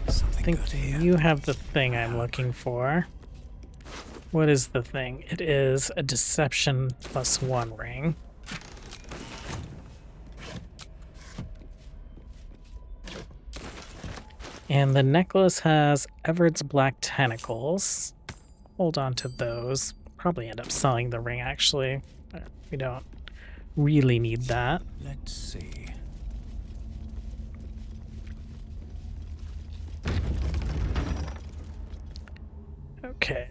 I think you have the thing I'm looking for. What is the thing? It is a deception +1 ring. And the necklace has Everett's black tentacles. Hold on to those. Probably end up selling the ring, actually. We don't really need that. Let's see. Okay.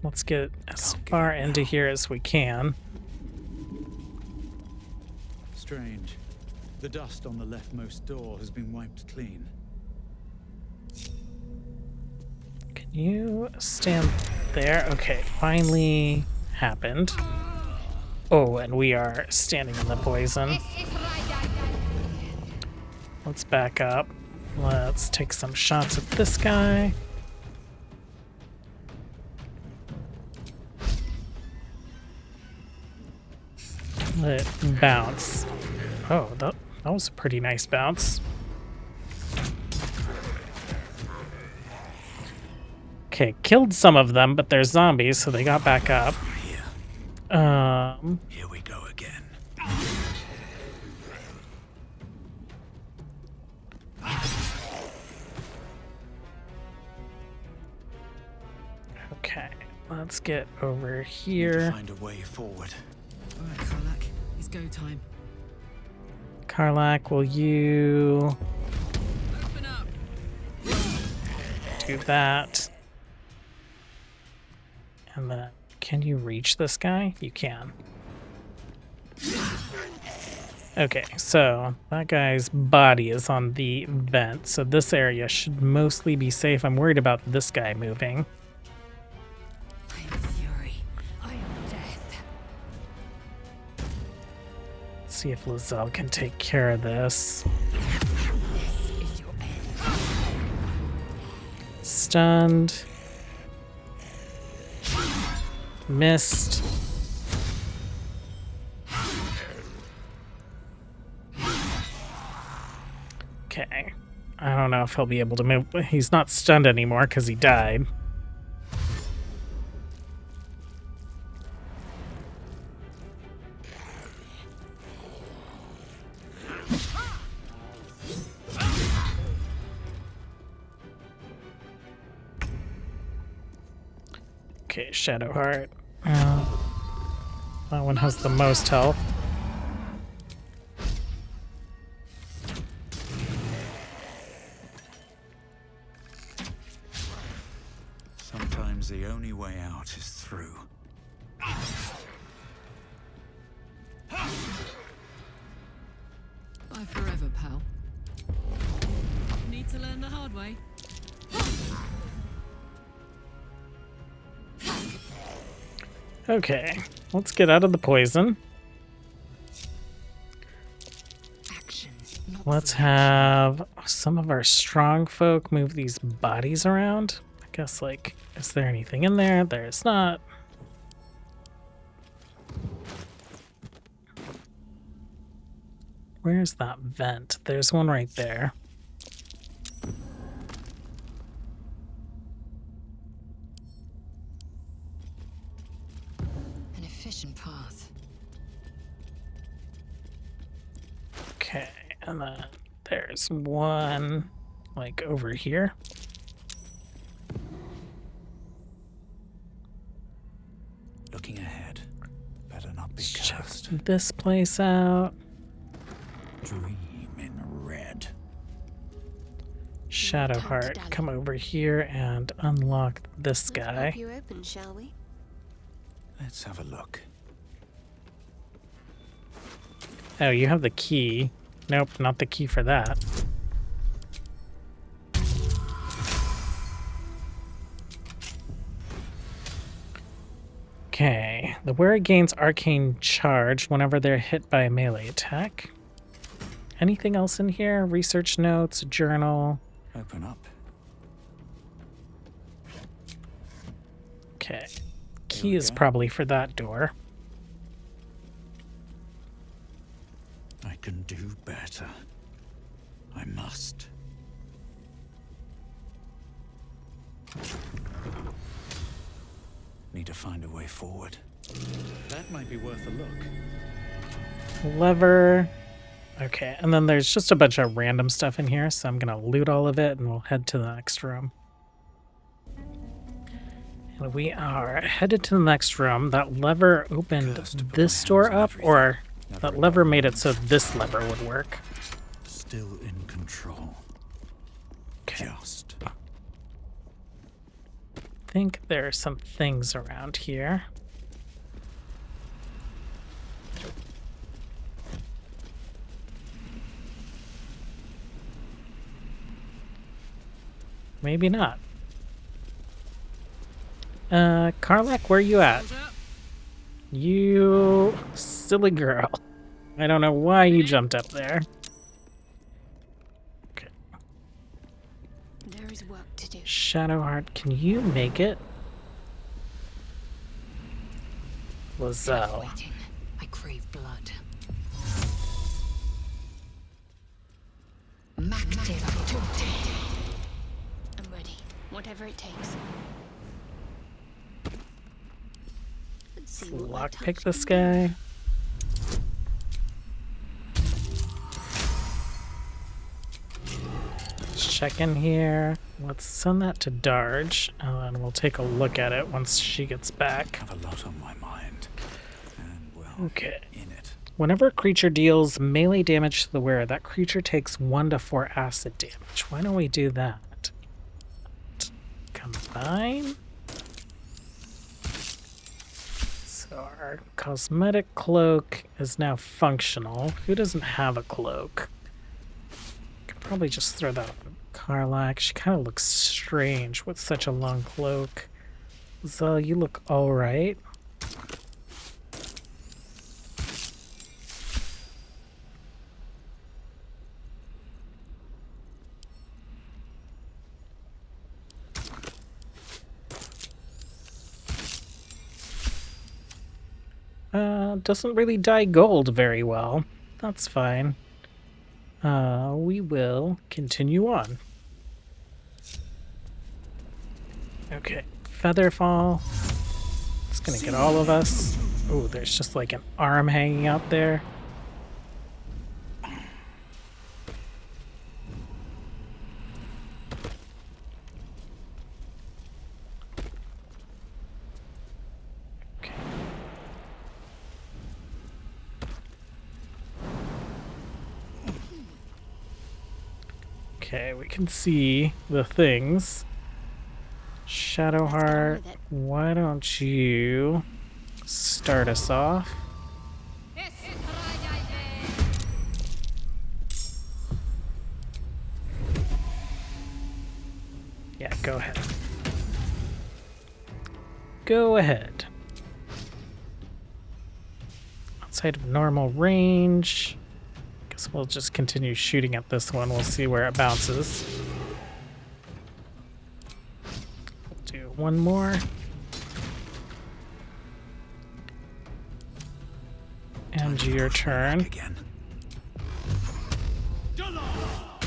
Let's get as far into here as we can. Strange. The dust on the leftmost door has been wiped clean. Can you stand there? Okay, finally happened. Oh, and we are standing in the poison. Let's back up. Let's take some shots at this guy. Let it bounce. Oh, that was a pretty nice bounce. Okay, killed some of them, but they're zombies, so they got back up. Here we go again. Okay, let's get over here. Find a way forward. All right, Karlak, it's go time. Karlak, will you Open up. do that? And then, can you reach this guy? You can. Okay, so that guy's body is on the vent, so this area should mostly be safe. I'm worried about this guy moving. I am fury. I am death. Let's see if Lizelle can take care of this. This is your end. Stunned. Missed. Okay. I don't know if he'll be able to move. He's not stunned anymore because he died. Okay, Shadowheart. That one has the most health. Sometimes the only way out is through. Bye forever, pal. Need to learn the hard way. Okay, let's get out of the poison. Let's have some of our strong folk move these bodies around. I guess, like, is there anything in there? There's not. Where's that vent? There's one right there. An efficient path. Okay, and then there's one, like, over here. Looking ahead. Better not be Check cursed. this place out. Dream in red. Shadowheart, come over here and unlock this guy. You open, shall we? Let's have a look. Oh, you have the key. Nope, not the key for that. Okay, the wearer gains arcane charge whenever they're hit by a melee attack. Anything else in here? Research notes, journal. Open up. Okay, key is probably for that door. I can do better. I must. Need to find a way forward. That might be worth a look. Lever. Okay, and then there's just a bunch of random stuff in here, so I'm gonna loot all of it and we'll head to the next room. And we are headed to the next room. That lever opened this door up, or that lever made it so this lever would work. Still in control. Okay. Just. I think there are some things around here. Maybe not. Karlak, where you at? You silly girl. I don't know why you jumped up there. Okay. There is work to do. Shadowheart, can you make it? Lozelle. Waiting. I crave blood. I'm ready. Whatever it takes. Let's see what my Lockpick touch this can do. guy. Let's check in here. Let's send that to Darge, and we'll take a look at it once she gets back. I have a lot on my mind. And, well, Okay. in it. Whenever a creature deals melee damage to the wearer, that creature takes 1 to 4 acid damage. Why don't we do that? Combine. So our cosmetic cloak is now functional. Who doesn't have a cloak? Could probably just throw that on Karlak. She kind of looks strange with such a long cloak. Zell, you look alright. Doesn't really dye gold very well. That's fine. We will continue on. Okay, Featherfall. It's gonna get all of us. Oh, there's just like an arm hanging out there. Okay, we can see the things. Shadowheart, why don't you start us off? Yeah, go ahead. Go ahead. Outside of normal range. Guess we'll just continue shooting at this one. We'll see where it bounces. We'll do one more. And your turn. Again. Now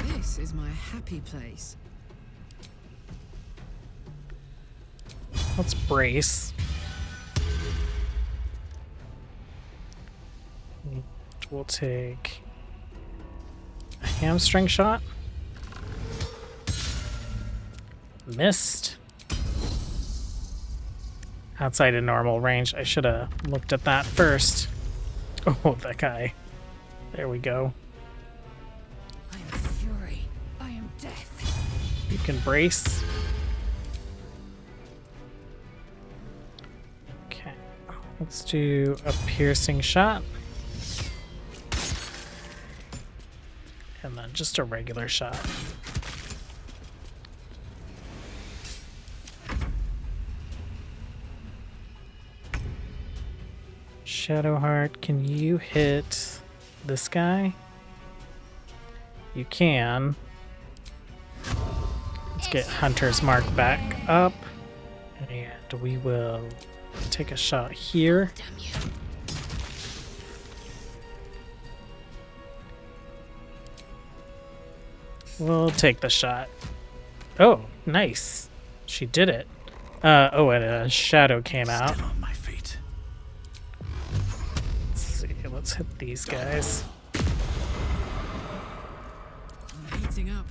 this is my happy place. Let's brace. We'll take a hamstring shot. Missed. Outside of normal range. I should have looked at that first. Oh, that guy. There we go. I am fury. I am death. You can brace. Okay. Let's do a piercing shot. And then just a regular shot. Shadowheart, can you hit this guy? You can. Let's get Hunter's Mark back up. And we will take a shot here. Damn you. We'll take the shot. Oh, nice. She did it. Oh, and a shadow came out. Still on my feet. Let's see. Let's hit these guys. I'm heating up.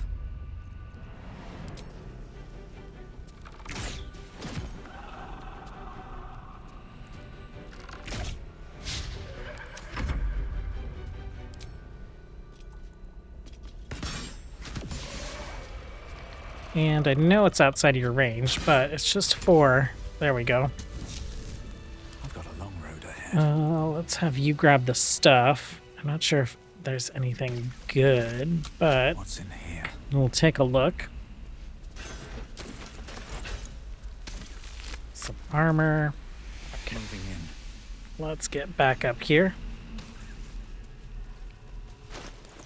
And I know it's outside of your range, but it's just 4. There we go. I've got a long road ahead. Let's have you grab the stuff. I'm not sure if there's anything good, but What's in here? we'll take a look. Some armor. Moving in. Let's get back up here.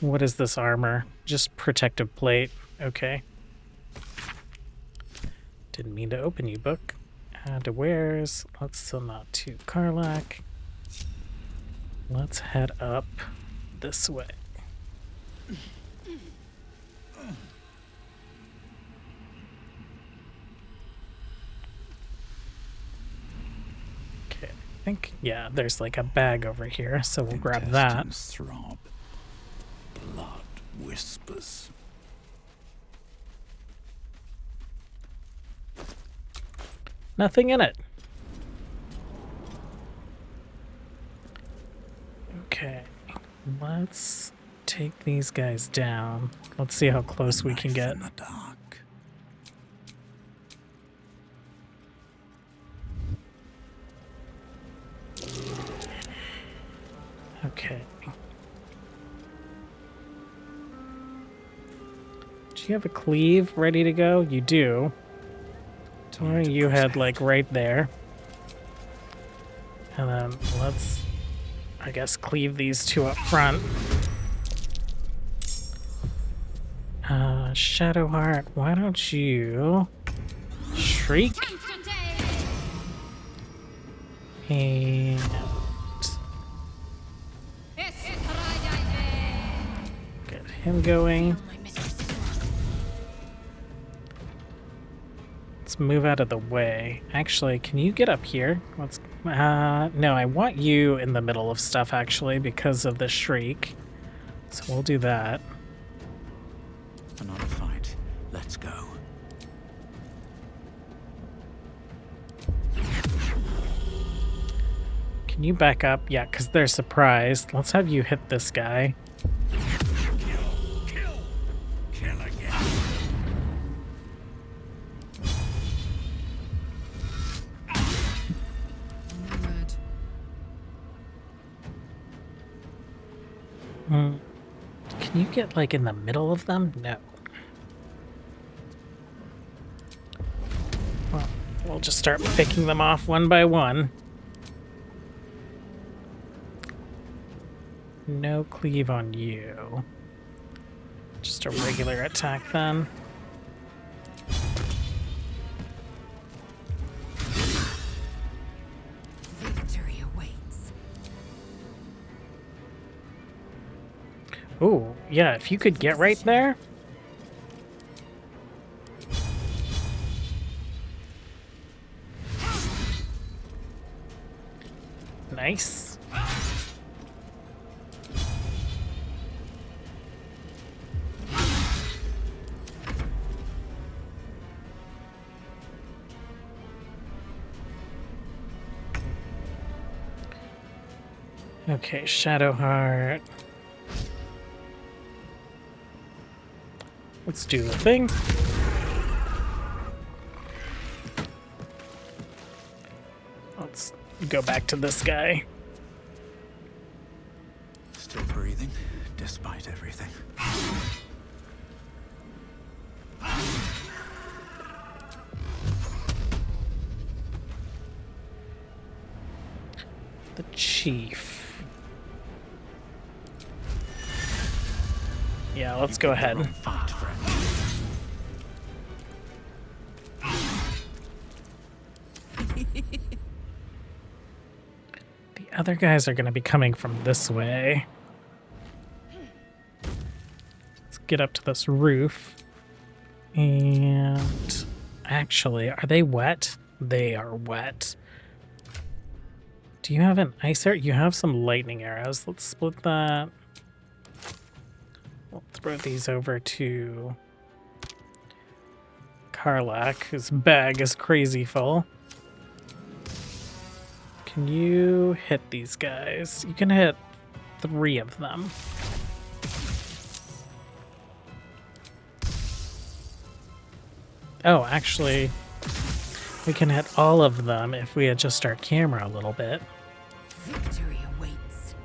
What is this armor? Just protective plate. Okay. Didn't mean to open you, book. Add to wares. Let's send that to Karlak. Let's head up this way. Okay, I think, yeah, there's like a bag over here, so we'll grab that. Intestines throb. Blood whispers. Nothing in it. Okay, let's take these guys down. Let's see how close we can get. In the dark. Okay. Do you have a cleave ready to go? You do. Or you had like right there. And then let's, I guess, cleave these 2 up front. Shadowheart, why don't you shriek? And get him going. Let's move out of the way. Actually, can you get up here? Let's. No, I want you in the middle of stuff actually because of the shriek. So we'll do that. Another fight. Let's go. Can you back up? Yeah, because they're surprised. Let's have you hit this guy. Kill again. Can you get like in the middle of them? No. Well, we'll just start picking them off one by one. No cleave on you. Just a regular attack then. Victory awaits. Oh, yeah, if you could get right there. Nice. Okay, Shadowheart. Let's do the thing. Let's go back to this guy. Still breathing, despite everything. The chief. Yeah, let's go ahead. Fight, friend. The other guys are going to be coming from this way. Let's get up to this roof. And actually, are they wet? They are wet. Do you have an ice arrow? You have some lightning arrows. Let's split that. We'll throw these over to Karlak, whose bag is crazy full. Can you hit these guys? You can hit 3 of them. Oh, actually, we can hit all of them if we adjust our camera a little bit. Victory awaits.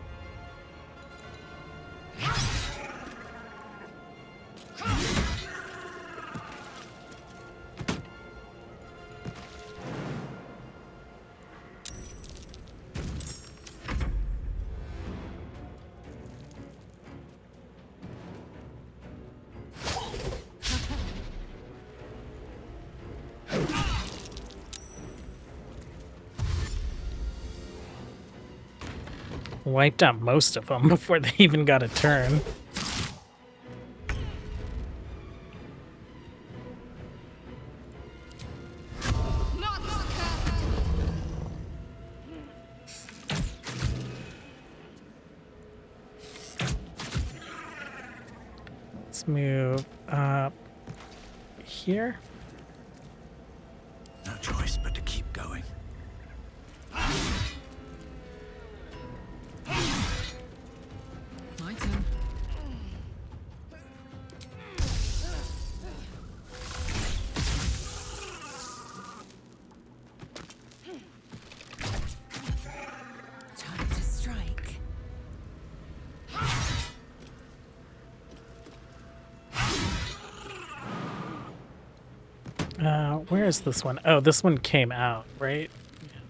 Wiped out most of them before they even got a turn. Let's move up here. No choice but to keep going. My turn. Time to strike. Where is this one? Oh, this one came out, right?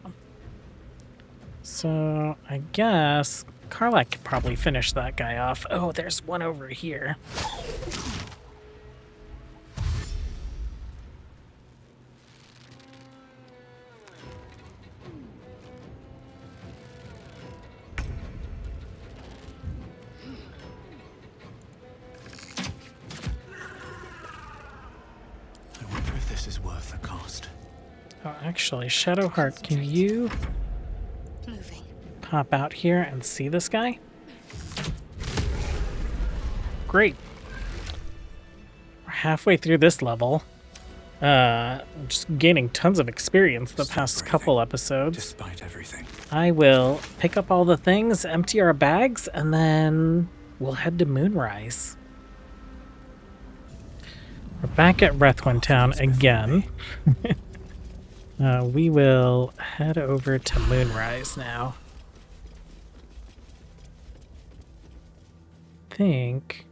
Yeah. So, I guess Karlach could probably finish that guy off. Oh, there's one over here. I wonder if this is worth the cost. Oh, actually, Shadowheart, can you Moving. pop out here and see this guy? Great. We're halfway through this level. Just gaining tons of experience the past couple episodes. Despite everything. I will pick up all the things, empty our bags, and then we'll head to Moonrise. We're back at Rethwin Town again. We will head over to Moonrise now. Think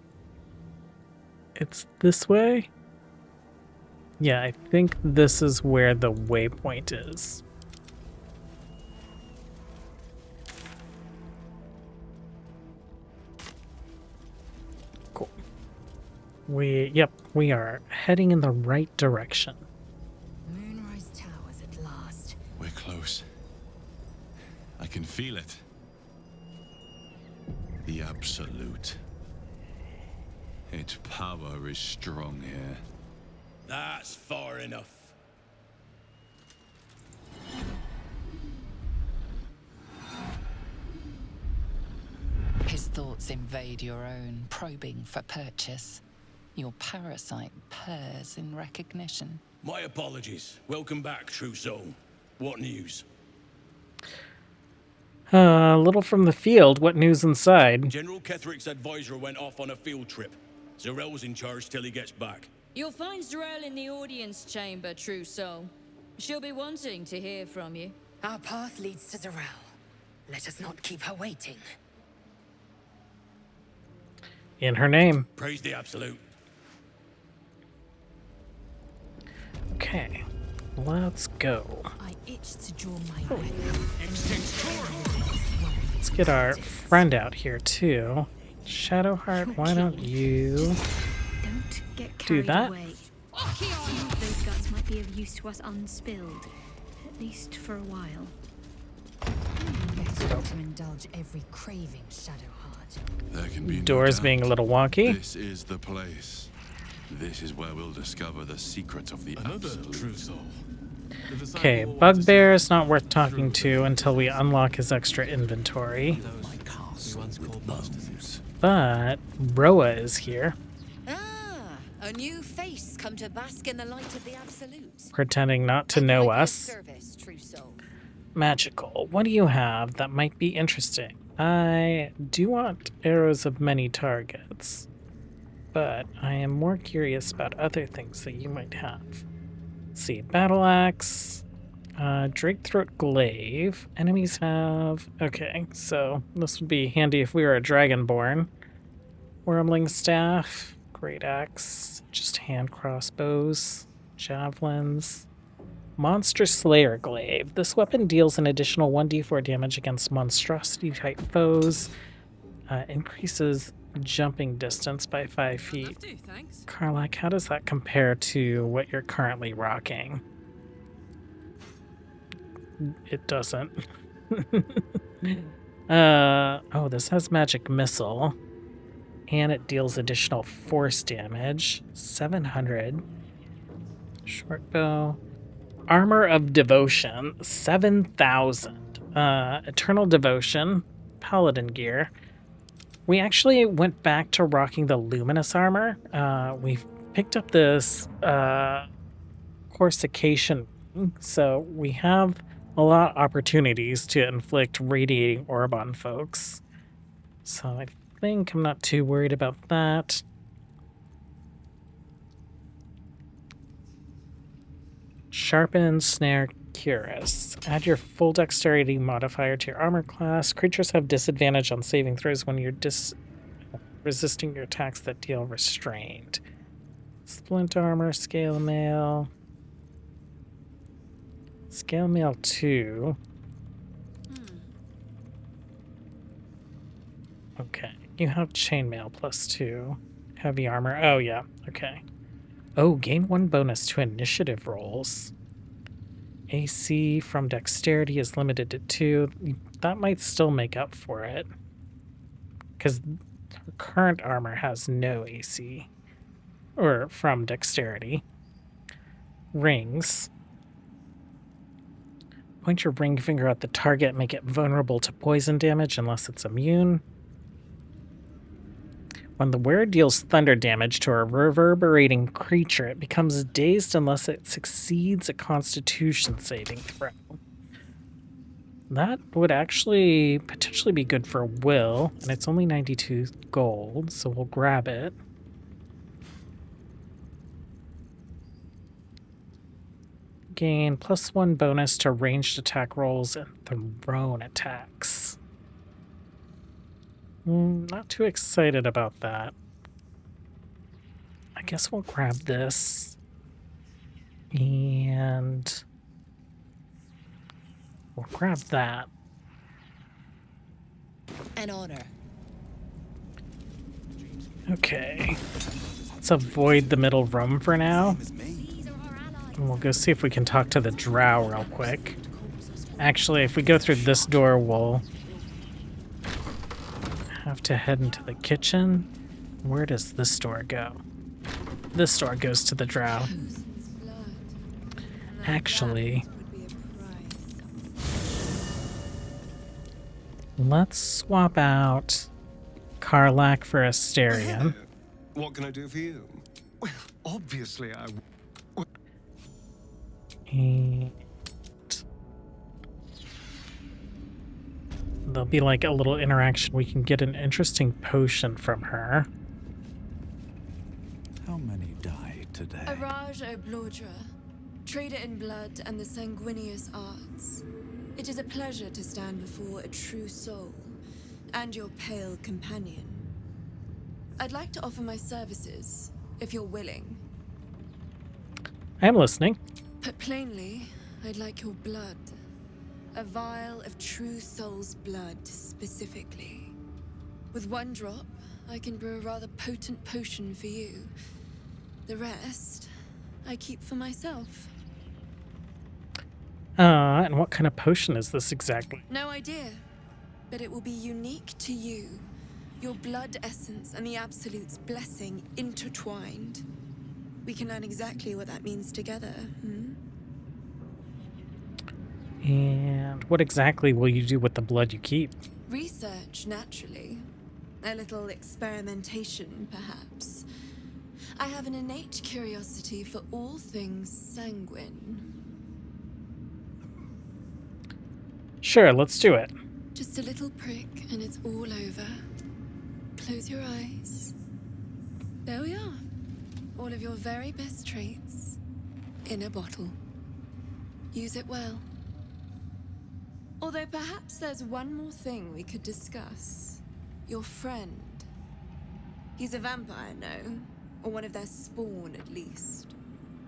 it's this way? Yeah, I think this is where the waypoint is. Cool. We are heading in the right direction. Moonrise Towers at last. We're close. I can feel it. The Absolute. Its power is strong here. That's far enough. His thoughts invade your own, probing for purchase. Your parasite purrs in recognition. My apologies. Welcome back, true soul. What news? A little from the field. What news inside? General Ketherick's advisor went off on a field trip. Zarel's in charge till he gets back. You'll find Zarel in the audience chamber, true soul. She'll be wanting to hear from you. Our path leads to Zarel. Let us not keep her waiting. In her name. Praise the Absolute. Okay, let's go. I itch to draw my weapon. Let's get our friend out here too. Shadowheart, why don't you Don't get do carried that? away. Some of those guts might be of use to us unspilled, at least for a while. Better to indulge every craving, Shadowheart. There can be no Doors doubt. being a little wonky. This is the place. This is where we'll discover the secret of the Another Absolute. true soul. The disciple Okay, will want to Bugbear see is not worth talking true to until we unlock his extra inventory. My castle with bones. But Roa is here, Ah, a new face come to bask in the light of the Absolute. pretending not to know us. Service, true soul. Magical. What do you have that might be interesting? I do want arrows of many targets, but I am more curious about other things that you might have. Let's see. Battle Axe. Drakethroat Glaive. Enemies have... Okay, so this would be handy if we were a Dragonborn. Wormling Staff. Great Axe. Just hand crossbows. Javelins. Monster Slayer Glaive. This weapon deals an additional 1d4 damage against monstrosity-type foes. Increases jumping distance by 5 feet. Karlach, how does that compare to what you're currently rocking? It doesn't. Oh, this has magic missile. And it deals additional force damage. 700. Short bow. Armor of Devotion. 7,000. Eternal Devotion. Paladin gear. We actually went back to rocking the luminous armor. We've picked up this Corsication, so we have a lot of opportunities to inflict radiating orb on folks. So I think I'm not too worried about that. Sharpened Snare Cuirass. Add your full dexterity modifier to your armor class. Creatures have disadvantage on saving throws when you're resisting your attacks that deal restrained. Splint armor, scale mail. Scale mail 2. Okay. You have chainmail +2. Heavy armor. Oh, yeah. Okay. Oh, gain 1 bonus to initiative rolls. AC from dexterity is limited to 2. That might still make up for it. Because her current armor has no AC. Or from dexterity. Rings. Point your ring finger at the target, make it vulnerable to poison damage unless it's immune. When the wearer deals thunder damage to a reverberating creature, it becomes dazed unless it succeeds a Constitution saving throw. That would actually potentially be good for Will, and it's only 92 gold, so we'll grab it. Gain +1 bonus to ranged attack rolls and thrown attacks. Not too excited about that. I guess we'll grab this. And we'll grab that. An honor. Okay. Let's avoid the middle room for now. And we'll go see if we can talk to the drow real quick. Actually, if we go through this door, we'll have to head into the kitchen. Where does this door go? This door goes to the drow. Actually, let's swap out Karlach for Asterion. What can I do for you? Well, obviously I... And there'll be like a little interaction. We can get an interesting potion from her. How many died today? Araj Oblodra, trader in blood and the sanguineous arts. It is a pleasure to stand before a true soul and your pale companion. I'd like to offer my services, if you're willing. I'm listening. Put plainly, I'd like your blood. A vial of true soul's blood, specifically. With 1 drop, I can brew a rather potent potion for you. The rest, I keep for myself. And what kind of potion is this exactly? No idea, but it will be unique to you. Your blood essence and the Absolute's blessing intertwined. We can learn exactly what that means together, And what exactly will you do with the blood you keep? Research, naturally. A little experimentation, perhaps. I have an innate curiosity for all things sanguine. Sure, let's do it. Just a little prick and it's all over. Close your eyes. There we are. All of your very best traits. in a bottle. Use it well. Although perhaps there's one more thing we could discuss. Your friend. He's a vampire, no? Or one of their spawn, at least.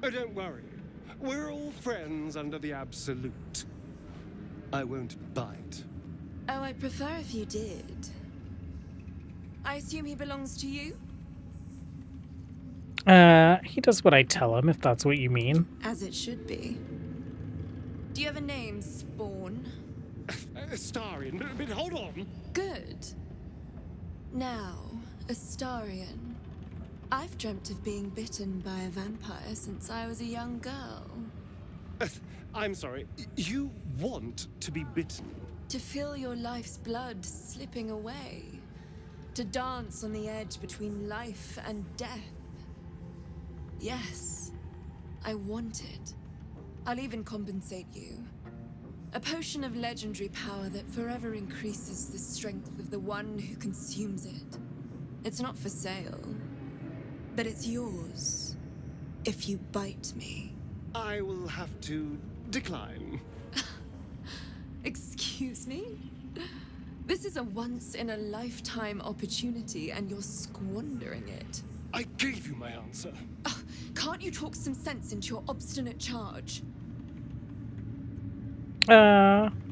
Oh, don't worry. We're all friends under the Absolute. I won't bite. Oh, I'd prefer if you did. I assume he belongs to you? He does what I tell him, if that's what you mean. As it should be. Do you have a name, Spawn? Astarion, but hold on. Good. Now, Astarion. I've dreamt of being bitten by a vampire since I was a young girl. I'm sorry, you want to be bitten? To feel your life's blood slipping away. To dance on the edge between life and death. Yes, I want it. I'll even compensate you. A potion of legendary power that forever increases the strength of the one who consumes it. It's not for sale, but it's yours if you bite me. I will have to decline. Excuse me? This is a once-in-a-lifetime opportunity, and you're squandering it. I gave you my answer. Can't you talk some sense into your obstinate charge?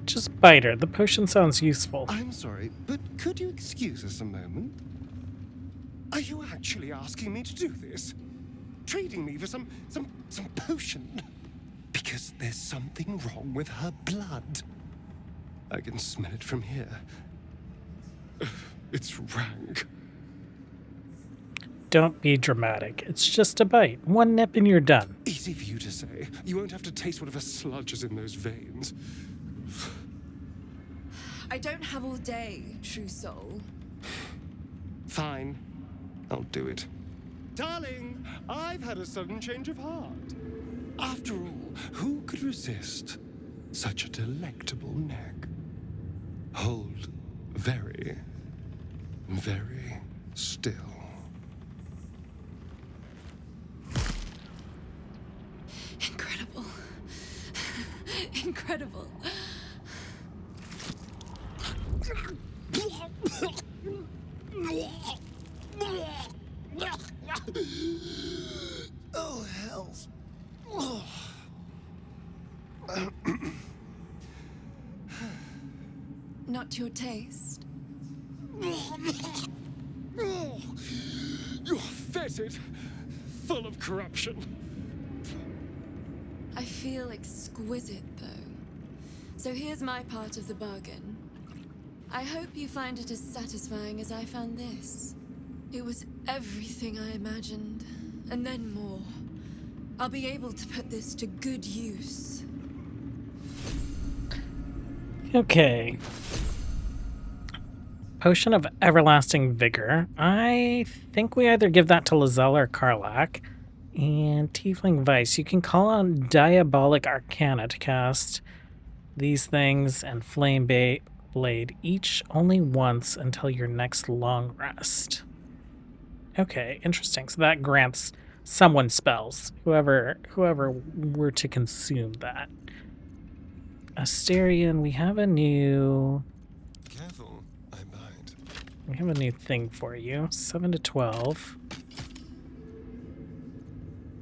Just bite her. The potion sounds useful. I'm sorry, but could you excuse us a moment? Are you actually asking me to do this? Trading me for some potion? Because there's something wrong with her blood. I can smell it from here. It's rank. Don't be dramatic. It's just a bite. One nip and you're done. Easy for you to say. You won't have to taste whatever sludge is in those veins. I don't have all day, true soul. Fine. I'll do it. Darling, I've had a sudden change of heart. After all, who could resist such a delectable neck? Hold very, very still. Incredible. Incredible. Oh, hells. Not to your taste. You're fetid, full of corruption. I feel exquisite, though. So here's my part of the bargain. I hope you find it as satisfying as I found this. It was everything I imagined, and then more. I'll be able to put this to good use. Okay. Potion of Everlasting Vigor. I think we either give that to Lizelle or Karlach. And Tiefling Vice. You can call on Diabolic Arcana to cast these things and Flame Blade each only once until your next long rest. Okay, interesting. So that grants someone spells, whoever were to consume that. Astarion, we have a new... Careful, I might. We have a new thing for you. 7 to 12.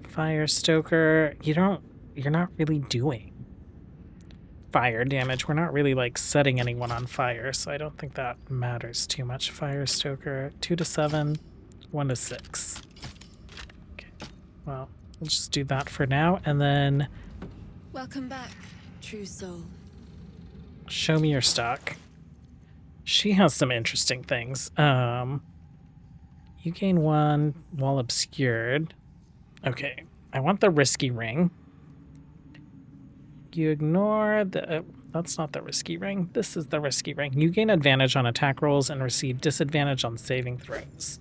Fire Stoker, you're not really doing fire damage. We're not really like setting anyone on fire, so I don't think that matters too much. Fire Stoker, 2 to 7, 1 to 6. Okay, well, we'll just do that for now, and then... Welcome back, true soul. Show me your stock. She has some interesting things. You gain 1 while obscured. Okay, I want the risky ring. You ignore the... that's not the risky ring. This is the risky ring. You gain advantage on attack rolls and receive disadvantage on saving throws.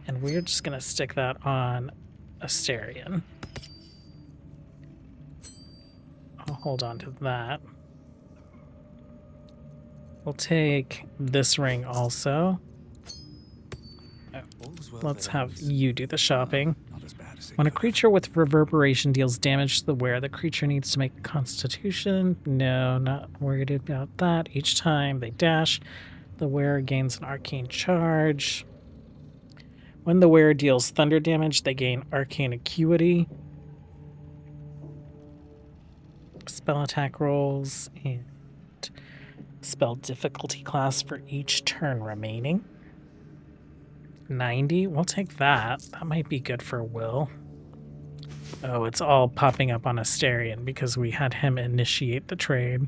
And we're just going to stick that on Astarion. I'll hold on to that. We'll take this ring also. Oh, let's have you do the shopping. Not as bad. When a creature with reverberation deals damage to the wearer, the creature needs to make a constitution. No, not worried about that. Each time they dash, the wearer gains an arcane charge. When the wearer deals thunder damage, they gain arcane acuity. Spell attack rolls and spell difficulty class for each turn remaining. 90? We'll take that. That might be good for Will. Oh, it's all popping up on Asterion because we had him initiate the trade.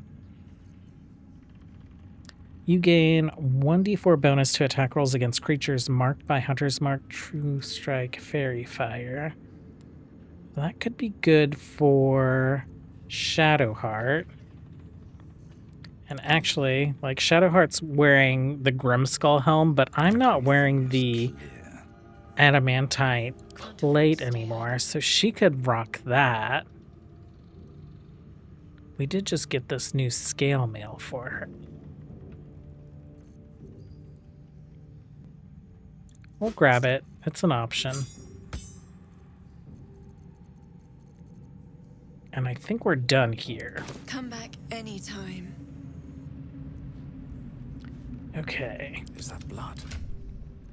You gain 1d4 bonus to attack rolls against creatures marked by Hunter's Mark, True Strike, Fairy Fire. That could be good for Shadowheart. And actually, like, Shadowheart's wearing the Grimskull helm, but I'm not wearing the adamantite plate anymore, so she could rock that. We did just get this new scale mail for her. We'll grab it. It's an option. And I think we're done here. Come back anytime. Okay. Is that blood?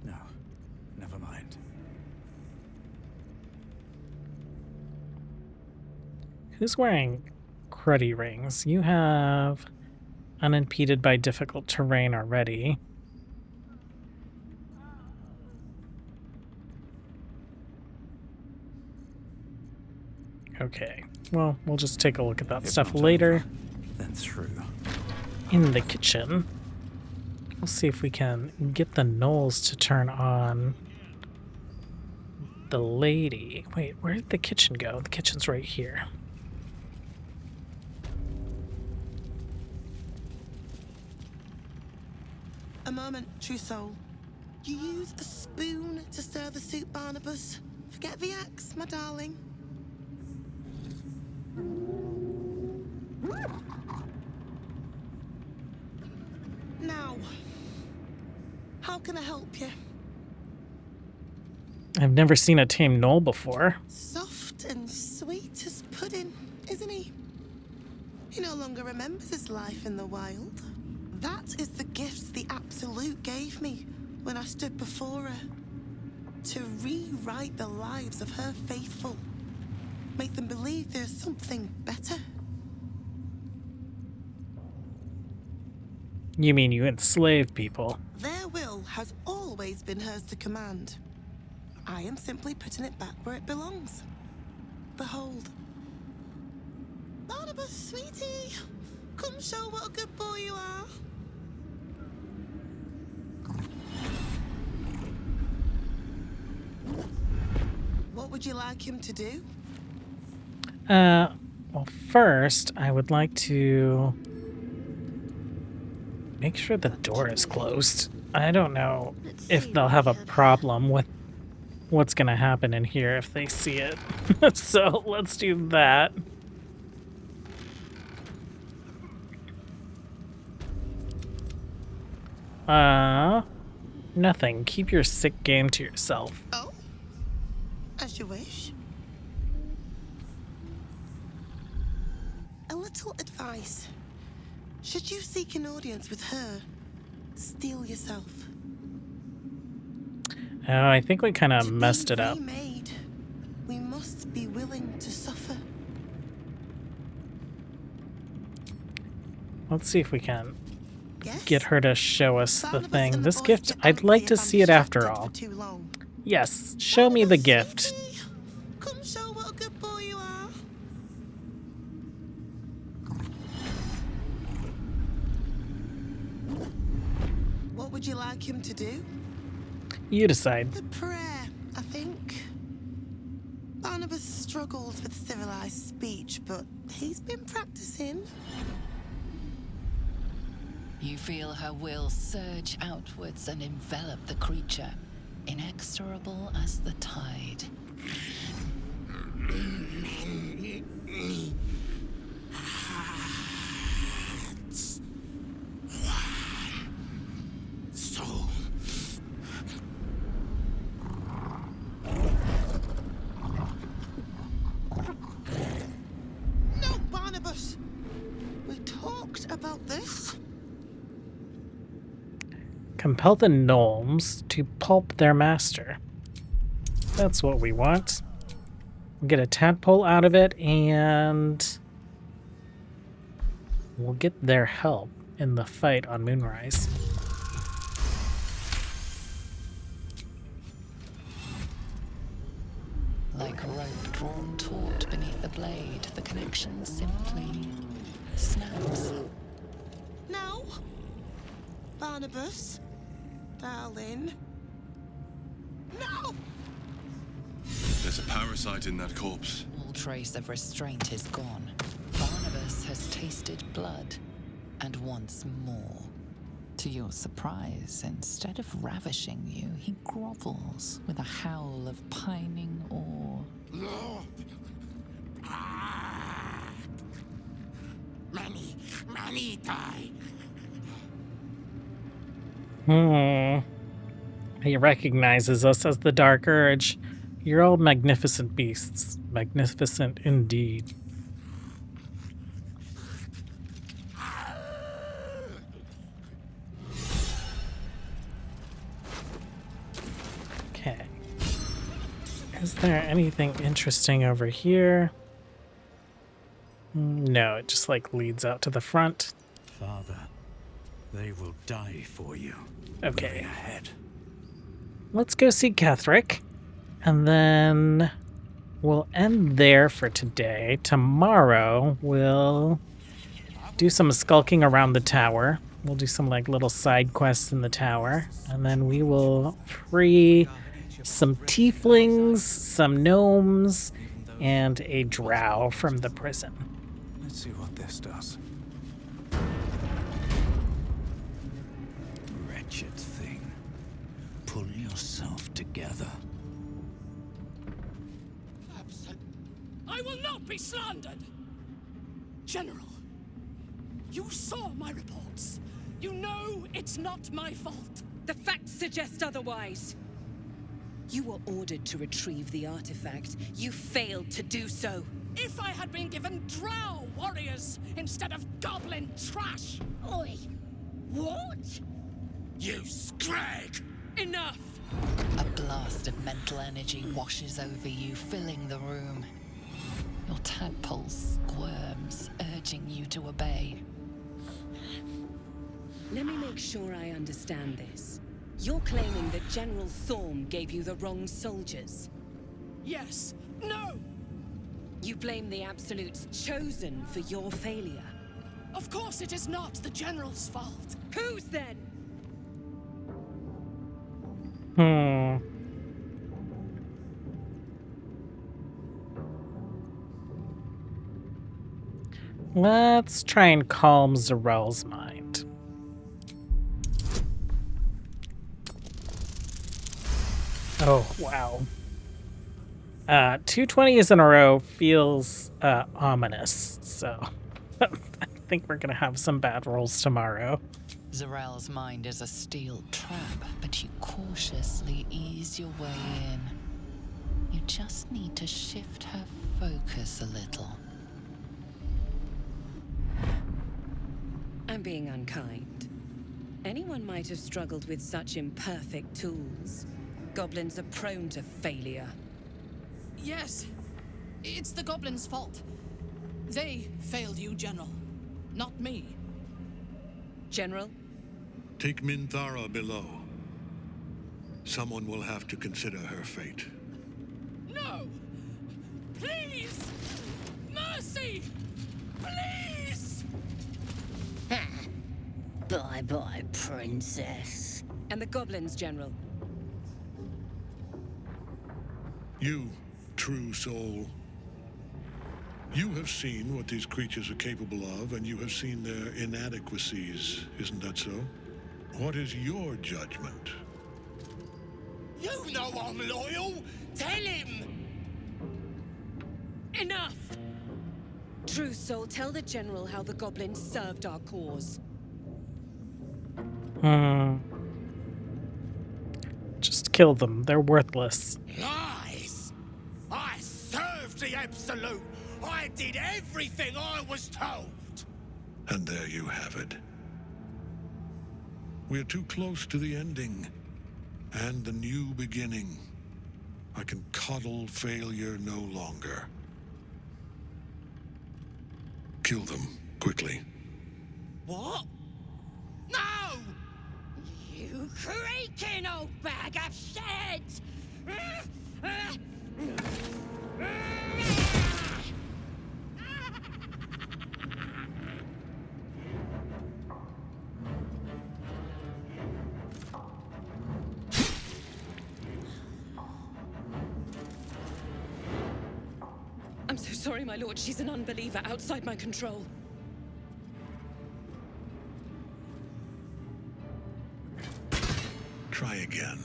No. Never mind. Who's wearing cruddy rings? You have unimpeded by difficult terrain already. Okay. Well, we'll just take a look at that stuff later. Then through. In the kitchen. We'll see if we can get the gnolls to turn on the lady. Wait, where did the kitchen go? The kitchen's right here. A moment, true soul. You use a spoon to stir the soup, Barnabas. Forget the axe, my darling. Now, how can I help you? I've never seen a tame gnoll before. Soft and sweet as pudding, isn't he? He no longer remembers his life in the wild. That is the gift the Absolute gave me when I stood before her. To rewrite the lives of her faithful. Make them believe there's something better. You mean you enslaved people? Their will has always been hers to command. I am simply putting it back where it belongs. Behold. Barnabas, sweetie, come show what a good boy you are. What would you like him to do? Well, first, I would like to make sure the door is closed. I don't know if they'll have a problem with what's gonna happen in here if they see it. So let's do that. Nothing. Keep your sick game to yourself. Oh? As you wish. A little advice. Should you seek an audience with her, steel yourself. Oh, I think we kind of messed it up. Remade, we must be willing to suffer. Let's see if we can get her to show us the thing. This gift, I'd like to see it after all. Yes, show me the gift. Come show what a good boy you are. What would you like him to do? You decide. The prayer, I think. Barnabas struggles with civilized speech, but he's been practicing. You feel her will surge outwards and envelop the creature, inexorable as the tide. Compel the gnomes to pulp their master. That's what we want. We'll get a tadpole out of it, and we'll get their help in the fight on Moonrise. Like a rope drawn taut beneath the blade, the connection simply snaps. No. Barnabas, darling. No! There's a parasite in that corpse. All trace of restraint is gone. Barnabas has tasted blood, and wants more. To your surprise, instead of ravishing you, he grovels with a howl of pining awe. Many die. He recognizes us as the Dark Urge. You're all magnificent beasts. Magnificent indeed. Okay. Is there anything interesting over here? No, it just like leads out to the front. Father, they will die for you. Okay. Moving ahead. Let's go see Ketherick, and then we'll end there for today. Tomorrow, we'll do some skulking around the tower. We'll do some like little side quests in the tower, and then we will free some tieflings, some gnomes, and a drow from the prison. Let's see what this does. Wretched thing. Pull yourself together. I will not be slandered! General, you saw my reports. You know it's not my fault. The facts suggest otherwise. You were ordered to retrieve the artifact. You failed to do so. If I had been given drow warriors instead of goblin trash! Oi! What? You scrag! Enough! A blast of mental energy washes over you, filling the room. Your tadpole squirms, urging you to obey. Let me make sure I understand this. You're claiming that General Thorm gave you the wrong soldiers? Yes. No! You blame the Absolute's Chosen for your failure? Of course it is not the General's fault. Whose then? Let's try and calm Zarel's mind. Oh, wow. 2 20s in a row feels ominous, so I think we're gonna have some bad rolls tomorrow. Zarel's mind is a steel trap, but you cautiously ease your way in. You just need to shift her focus a little. I'm being unkind. Anyone might have struggled with such imperfect tools. Goblins are prone to failure. Yes. It's the goblins' fault. They failed you, General. Not me. General? Take Minthara below. Someone will have to consider her fate. No! Please! Mercy! Please! Bye-bye, princess. And the goblins, General? You, true soul. You have seen what these creatures are capable of, and you have seen their inadequacies, isn't that so? What is your judgment? You know I'm loyal! Tell him! Enough! True soul, tell the General how the goblins served our cause. Just kill them. They're worthless. Lies! I served the Absolute! I did everything I was told! And there you have it. We are too close to the ending and the new beginning. I can coddle failure no longer. Kill them, quickly. What? No! You creaking old bag of shit! I'm so sorry, my lord. She's an unbeliever outside my control. Try again.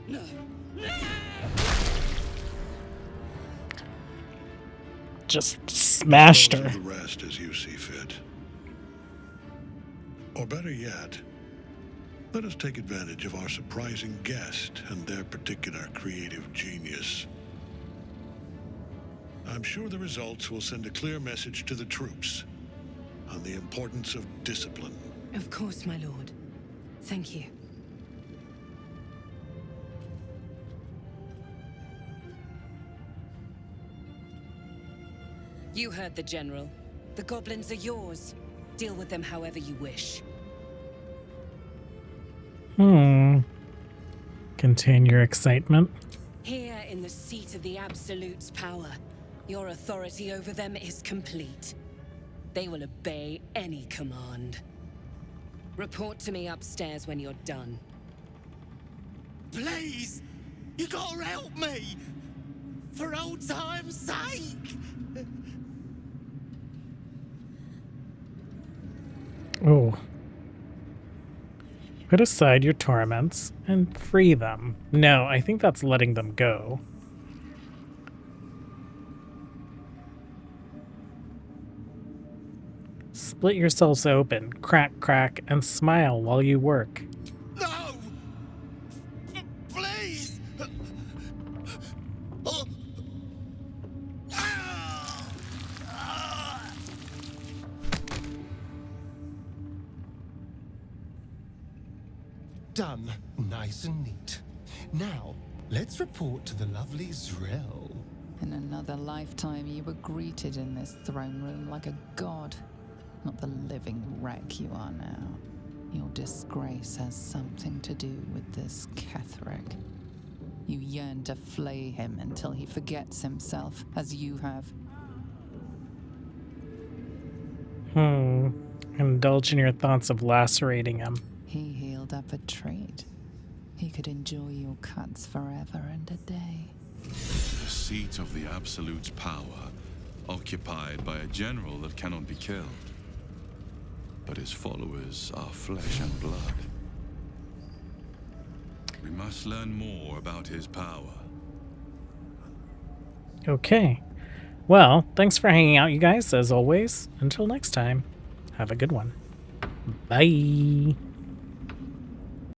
No. Just smashed Dispose her. of the rest as you see fit. Or better yet, let us take advantage of our surprising guest and their particular creative genius. I'm sure the results will send a clear message to the troops on the importance of discipline. Of course, my lord. Thank you. You heard the General. The goblins are yours. Deal with them however you wish. Contain your excitement. Here in the seat of the Absolute's power, your authority over them is complete. They will obey any command. Report to me upstairs when you're done. Please! You gotta help me! For old time's sake! Oh. Put aside your torments and free them. No, I think that's letting them go. Split yourselves open, crack, crack, and smile while you work. No! Please! Oh. Done. Nice and neat. Now, let's report to the lovely Zrel. In another lifetime, you were greeted in this throne room like a god, not the living wreck you are now. Your disgrace has something to do with this Ketheric. You yearn to flay him until he forgets himself, as you have. Indulge in your thoughts of lacerating him. He healed up a trait. He could enjoy your cuts forever and a day. The seat of the Absolute's power, occupied by a general that cannot be killed. But his followers are flesh and blood. We must learn more about his power. Okay. Well, thanks for hanging out, you guys, as always. Until next time, have a good one. Bye.